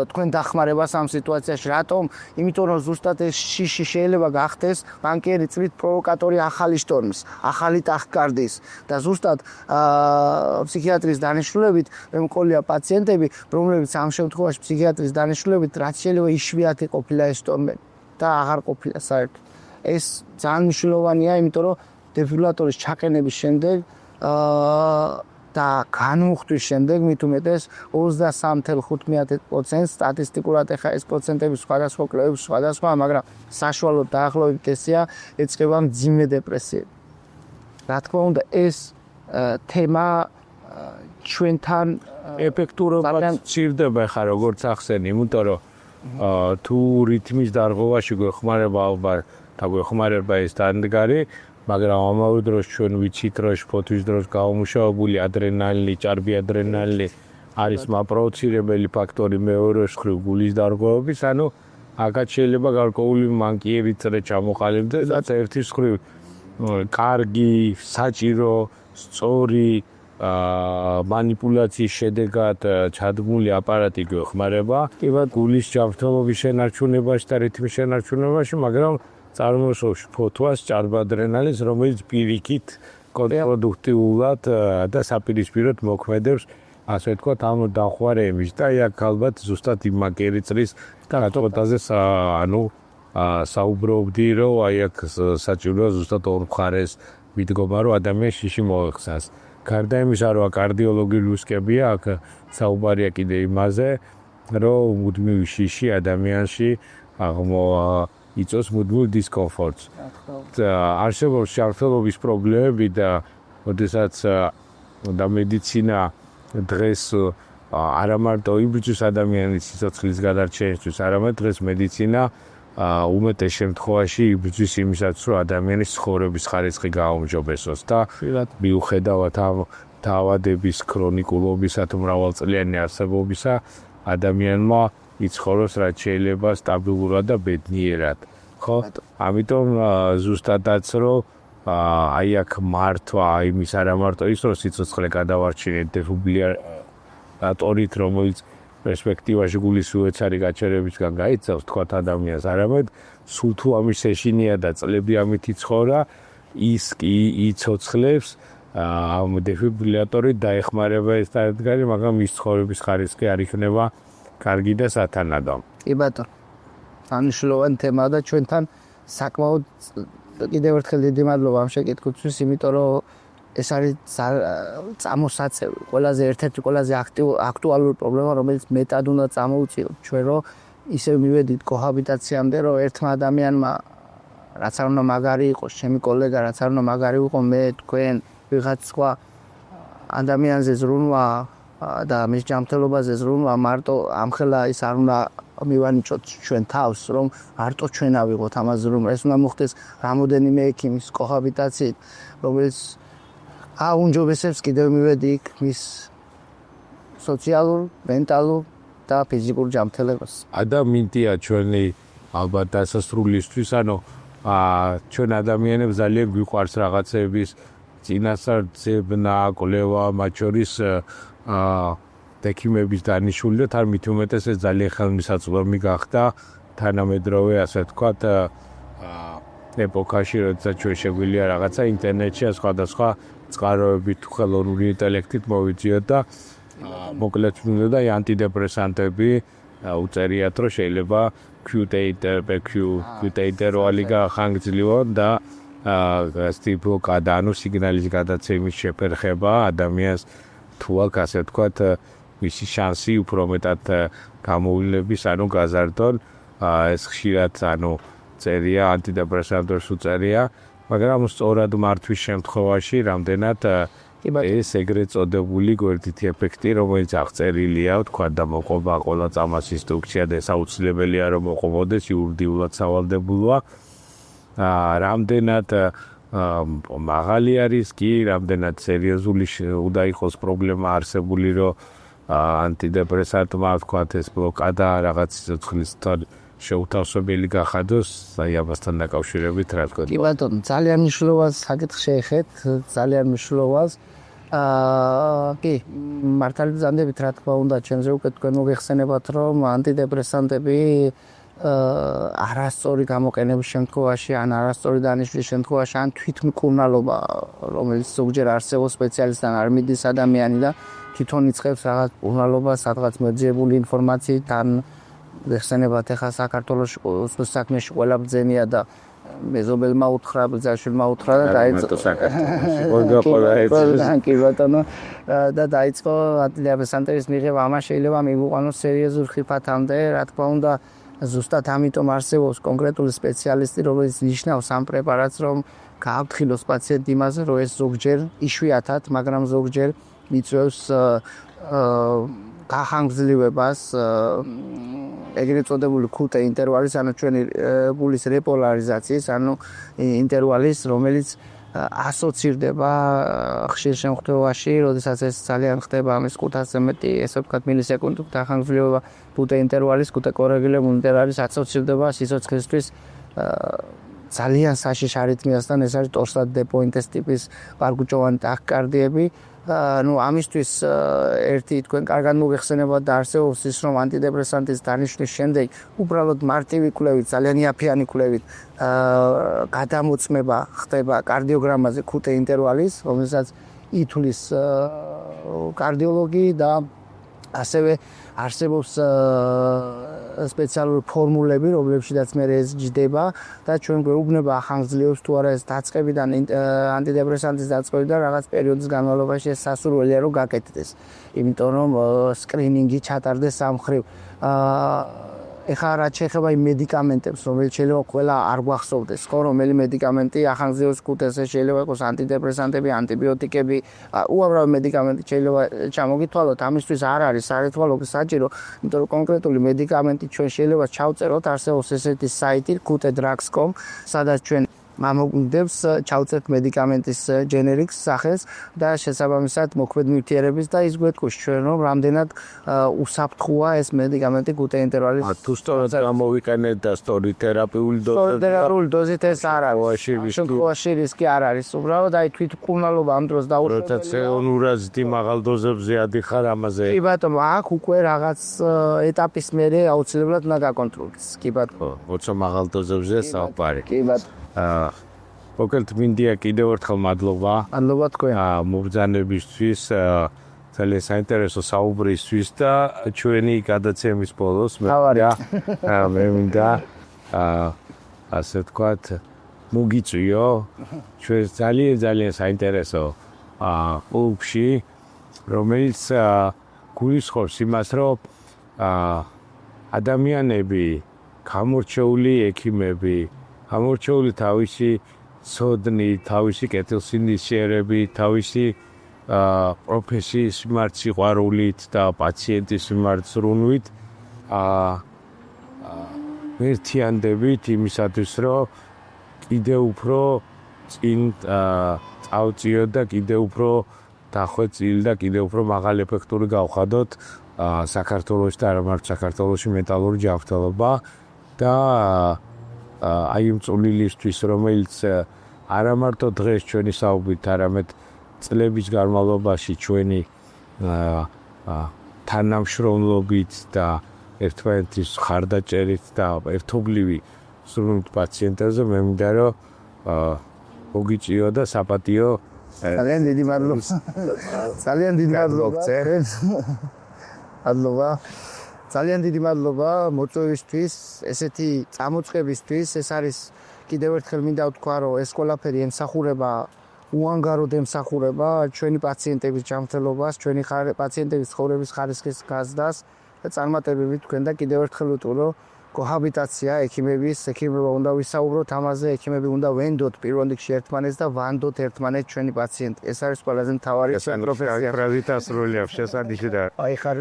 Speaker 2: თქვენ დახმარებას ამ სიტუაციაში. რატომ? იმიტომ რომ ზუსტად ეს შიში შეიძლება გახდეს ბანკიერი წრით პროვოკატორი ახალი შტორმის, ახალი ტახიკარდიის და ზუსტად ფსიქიატრის დანიშნულებით მე მყოლია პაციენტები, რომლებიც ამ შემთხვევაში ფსიქიატრის დანიშნულებით რაც შეიძლება იშვიათი ყოფილა ეს შტორმები და აღარ ყოფილა საერთოდ. ეს ძალიან მნიშვნელოვანია, იმიტომ რომ დეფიბრილატორის ჩაყენების შემდეგ და განმუხტვის შემდეგ მით უმეტეს 23.5% სტატისტიკურად ეხა ეს პროცენტები სხვადასხვა კვლევებში სხვადასხვა, მაგრამ საშუალოდ დაახლოებით ესეა, ეწება მძიმე დეპრესიები. რა თქმა უნდა, ეს თემა ჩვენთან
Speaker 1: ეფექტურობად სჭირდება ხა როგორც ახსენი, იმიტომ რომ თუ რითმის დარღვევაში გვეხმარება ალბათ და გვეხმარება ეს დანდგარი, მაგრამ ამავე დროს ჩვენ ვიცით, რომ ფოთვის დროს გამომუშავებული ადრენალინი, ჭარბი ადრენალინი არის მაპროვოცირებელი ფაქტორი მეორე მხრივ გულის დარღვევების, ანუ აქაც შეიძლება გარკვეული მანკიერი წრე ჩამოყალიბდეს და ერთი მხრივ კარგი, საჭირო, სწორი манипуляციის შედეგად ჩადგმული აპარატი გვეხმარება გულის ჯანმრთელობის შენარჩუნებაში და რითმის შენარჩუნებაში, მაგრამ წარმოშობს ფოთვას, ჭარბადრენალინს, რომელიც პირიქით კონტრპროდუქტიულად და საპირისპიროდ მოქმედებს, ასე ვთქვათ, ამ დახوارების და აქ ალბათ ზუსტად იმ მაგერიწრის გადაწყვეტაზე საუბრობდი, რომ აი აქ საჭიროა ზუსტად ორ მხარეს მიდგომა, რომ ადამიანს შიში მოეხსნას. გარდა იმისა, რომ კარდიოლოგიური უსკებია, აქ საუბარია კიდე იმაზე, რომ მუდმივი შიში ადამიანში იწვევს მუდმივ დისკომფორტს. არსებობს ჯანმრთელობის პრობლემები და როდესაც და მედიცინა დღეს არა მარტო იბრძვის ადამიანის სიცოცხლის გადარჩენისთვის, არამედ დღეს მედიცინა უმეტეს შემთხვევაში იბრძვის იმისაც, რომ ადამიანის ცხოვრების ხარისხი გააუმჯობესოს და მიუხედავად ამ დაავადების ქრონიკულობისა თუ მრავალწლიანი არსებობისა, ადამიანმა იცხოვროს რაც შეიძლება სტაბილურად და ბედნიერად. ხო? ამიტომ ზუსტადაც რომ აი აქ მართვა იმის არა მარტო ის რომ სიცოცხლე გადავარჩინეთ დეფიბრილატორით, რომელიც პერსპექტივაში გულის უეცარი გაჩერებისგან გაიცავს თქვათ ადამიანს, არამედ სულ თუ ამის ეშინია და წლები ამით იცხოვრა, ის კი იცოცხლებს ამ დეფიბრილატორით დაეხმარება ეს დადგარი, მაგრამ ის ცხოვრების ხარისხი არ იქნება კარგი და სათანადო.
Speaker 2: კი ბატონო. ანიშნულოვანი თემაა და ჩვენთან საკმაოდ კიდევ ერთხელ დიდი მადლობა ამ შეკითხვისთვის, იმიტომ რომ ეს არის წამოსაცემი, ყველაზე ერთ-ერთი ყველაზე აქტუალური პრობლემა, რომელიც მეტად უნდა წამოუწიოთ ჩვენ, რომ ისე მივედით კოჰაბიტაციამდე, რომ ერთმა ადამიანმა რაც არ უნდა მაგარი იყოს, ჩემი კოლეგა, რაც არ უნდა მაგარი იყო მე, თქვენ, ვიღაც სხვა ადამიანზე ზრუნვა და მის ჯანმრთელობაზე ზრუნვა მარტო ამხელა ის არ უნდა მივანიჭოთ ჩვენ თავს, რომ მარტო ჩვენ ავიღოთ ამას ზრუნვა. ეს უნდა მოხდეს რამოდენიმე ექიმის კოჰაბიტაციით, რომელიც აუნჯობესებს კიდევ მივედი იქ მის სოციალურ, მენტალურ და ფიზიკურ ჯანმრთელობას.
Speaker 1: ადამიანია ჩვენი ალბათ დასასრულისთვის, ანუ ჩვენ ადამიანებს ძალიან გვიყვარს რაღაცების წინასწარძებნა, კვლევა, მათ შორის ექიმების დანიშნული და თან მით უმეტეს ეს ძალიან ხელმისაწვდომი გახდა თანამედროვე, ასე ვთქვათ, ეპოქაში, როდესაც ჩვენ შეგვიძლია რაღაცა ინტერნეტში სხვადასხვა წყაროებით თუ ხელოვნური ინტელექტით მოვიძიოთ და მოკლედ და ანტიდეპრესანტები უწერიათ, რომ შეიძლება QT როალი გახანგრძლივონ და სტიბლოკადა, ანუ სიგნალის გადაცემის შეფერხება ადამიანს თუ აქვს, ასე ვთქვათ, მისი შანსი უფრო მეტად გამოვლენების, ანუ გაზარდონ, ეს ხშირად, ანუ წერია ანტიდეპრესანტებს უწერია, მაგრამ სწორად მართვის შემთხვევაში რამდენად ეს ეგრეთ წოდებული გვერდითი ეფექტი, რომელიც აღწერილია, ვთქვათ და მოყობა ყველა წამას ინსტრუქცია და ეს აუცილებელია რომ მოყობოდეს, იურიდიულად სავალდებულოა. რამდენად მაღალი არის კი, რამდენად სერიოზული უნდა იყოს პრობლემა არსებული, რომ ანტიდეპრესანტმა, ვთქვათ, ეს ბლოკადა რაღაც სიცოცხლისთან შეუთავსებელი გახადოს, აი ამასთან დაკავშირებით რა თქვა.
Speaker 2: კი ბატონო, ძალიან მნიშვნელოვან საკითხს შეეხეთ, ძალიან მნიშვნელოვანს. კი, მართალი ბრძანდებით, რა თქმა უნდა, ჩემზე უკვე თქვენ მოგეხსენებათ, რომ ანტიდეპრესანტები არასწორი გამოყენების შემთხვევაში, ან არასწორი დანიშვნის შემთხვევაში, ან თვითმკურნალობა, რომელიც ზოგჯერ არსებობს სპეციალისტთან არ მიდის ადამიანი და თვითონ იწყებს რაღაც მკურნალობას, სადღაც მოძიებული ინფორმაციით, ან გეხსენებათ ახლა საქართველოში საქმეში ყველა ბრძენია და მეზობელმა უთხრა, ბრძაშვილმა უთხრა და დაიწყო კი ბატონო და დაიწყო ანტიდეპრესანტების მიღება. ამას შეიძლება მივუყანოს სერიოზულ ხიფათამდე, რა თქმა უნდა, ზუსტად ამიტომ არსებობს კონკრეტული სპეციალისტი, რომელიც ნიშნავს ამ პრეპარატს, რომ გააფრთხილოს პაციენტი იმაზე, რომ ეს ზოგჯერ იშვიათად, მაგრამ ზოგჯერ მიწვევს გახანგრძლივებას, ეგრეთ წოდებული QT ინტერვალის, ანუ ჩვენი გულის რეპოლარიზაციის, ანუ ინტერვალის, რომელიც ასოცირდება ხშირ შემთხვევაში, როდესაც ეს ძალიან ხდება ამის 500-ზე მეტი, ესე ვთქვათ, მილისეკუნდით გახანგრძლივება QT ინტერვალის, QT კორეგულირებული ინტერვალის ასოცირდება სიცოცხლისთვის ძალიან საშიშ არითმიასთან, ეს არის ტორსად დე პოინტეს ტიპის ვარგუჭოვანი ტახიკარდიები, ნუ ამისთვის ერთი თქვენ კარგად მოგეხსენებათ და არსებობს ის რომ ანტიდეპრესანტის დანიშნვის შემდეგ უბრალოდ მარტივი კვლევით, ძალიან იაფიანი კვლევით გადამოწმება ხდება კარდიოგრამაზე ქუტე ინტერვალის, რომელსაც ითვლის კარდიოლოგი და ასევე არსებობს სპეციალური ფორმულები, რომლებშიც მე ეს ჯდება და ჩვენ გვეუბნება ახანგრძლივებს თუ არა ეს დაწყებიდან ანტიდეპრესანტის დაწყებიდან რაღაც პერიოდის განმავლობაში ეს სასურველია რომ გაკეთდეს. იმიტომ რომ სკრინინგი ჩატარდეს ამ მხრივ. ეხლა რაც შეეხება იმ მედიკამენტებს, რომელიც შეიძლება ყველა არ გვახსოვდეს, ხო, რომელი მედიკამენტი ახანგრძლივებს ქუტეს, შეიძლება იყოს ანტიდეპრესანტები, ანტიბიოტიკები, უამრავი მედიკამენტი შეიძლება ჩამოგითვალოთ, ამისთვის არ არის სარეცვალობი საჭირო, იმიტომ რომ კონკრეტული მედიკამენტი ჩვენ შეიძლება ჩავწეროთ, არსებობს ესეთი საიტი kute.drugs.com, სადაც ჩვენ მამოგვიდებს ჩავწერთ მედიკამენტის generics სახეს და შესაბამისად მოქმედ ნივთიერების და ის გვეთქვის ჩვენ რომ რამდენად უსაფრთხოა ეს მედიკამენტი ქუტე ინტერვალის.
Speaker 1: თუ სწორად გამოვიყენეთ და სწორი თერაპიული დოზით.
Speaker 2: თერაპიული დოზით ეს არ არის. შემთხვევაში რისკი არ არის. უბრალოდ აი თვითმკურნალობა ამ დროს დაუშვებელია.
Speaker 1: როტაციონურად მაღალ დოზებზე ადიხარ ამაზე.
Speaker 2: კი ბატონო, აქ უკვე რაღაც ეტაპის მერე აუცილებლად უნდა გაკონტროლდეს. კი ბატონო.
Speaker 1: როცა მაღალ დოზებზე საუბარი.
Speaker 2: კი ბატონო.
Speaker 1: მოგეთ მინდია კიდევ ერთხელ მადლობა.
Speaker 2: მადლობა თქვენ.
Speaker 1: მობრძანებისთვის ძალიან საინტერესო საუბრისთვის და ჩვენი გადაცემის ბოლოს მე მინდა ასე ვთქვათ მოგიწვიო ჩვენ ძალიან საინტერესო კლუბში რომელიც გულისხმობს იმას რომ ადამიანები გამორჩეული ექიმები გამორჩეული თავისი ცოდნი, თავისი კეთილსინდისიერები, თავისი პროფესიის მიმართ სიყვარულით და პაციენტის მიმართ სრუნვით ერთიანდებით იმისათვის, რომ კიდევ უფრო წინ წავწიოთ და კიდევ უფრო დახვეწილი და კიდევ უფრო მაღალი ეფექტური გავხადოთ საქართველოში და არა მარტო საქართველოში მენტალური ჯანმრთელობა და აი იმ წვლილისთვის, რომელიც არა მარტო დღეს ჩვენი საუბრით, არამედ წლების განმავლობაში ჩვენი თანამშრომლობით და ერთმანეთის ხარდაჭერით და ერთობლივი სრულად პაციენტებზე მე მინდა რომ მოგიწიო და საპატიო
Speaker 2: ძალიან დიდი მადლობა. ძალიან დიდი მადლობა. მადლობა. ძალიან დიდი მადლობა მოწვევისთვის, ესეთი წამოწყებისთვის. ეს არის კიდევ ერთხელ მინდა ვთქვა, რომ ეს ყველაფერი ემსახურება უანგაროდ ემსახურება ჩვენი პაციენტების ჯანმრთელობას, ჩვენი პაციენტების ცხოვრების ხარისხის გაზრდას და წარმატებებით თქვენ და კიდევ ერთხელ ვიტყვი, რომ კოჰაბიტაცია ექიმებმა უნდა ვისაუბროთ ამაზე, ექიმები უნდა ვენდოთ პირველ რიგში ერთმანეთს და ვანდოთ ერთმანეთს ჩვენი პაციენტი. ეს არის ყველაზე მთავარი პროფესია.
Speaker 1: პრაზიტას როლია შესანიშნავად.
Speaker 2: აი ხარ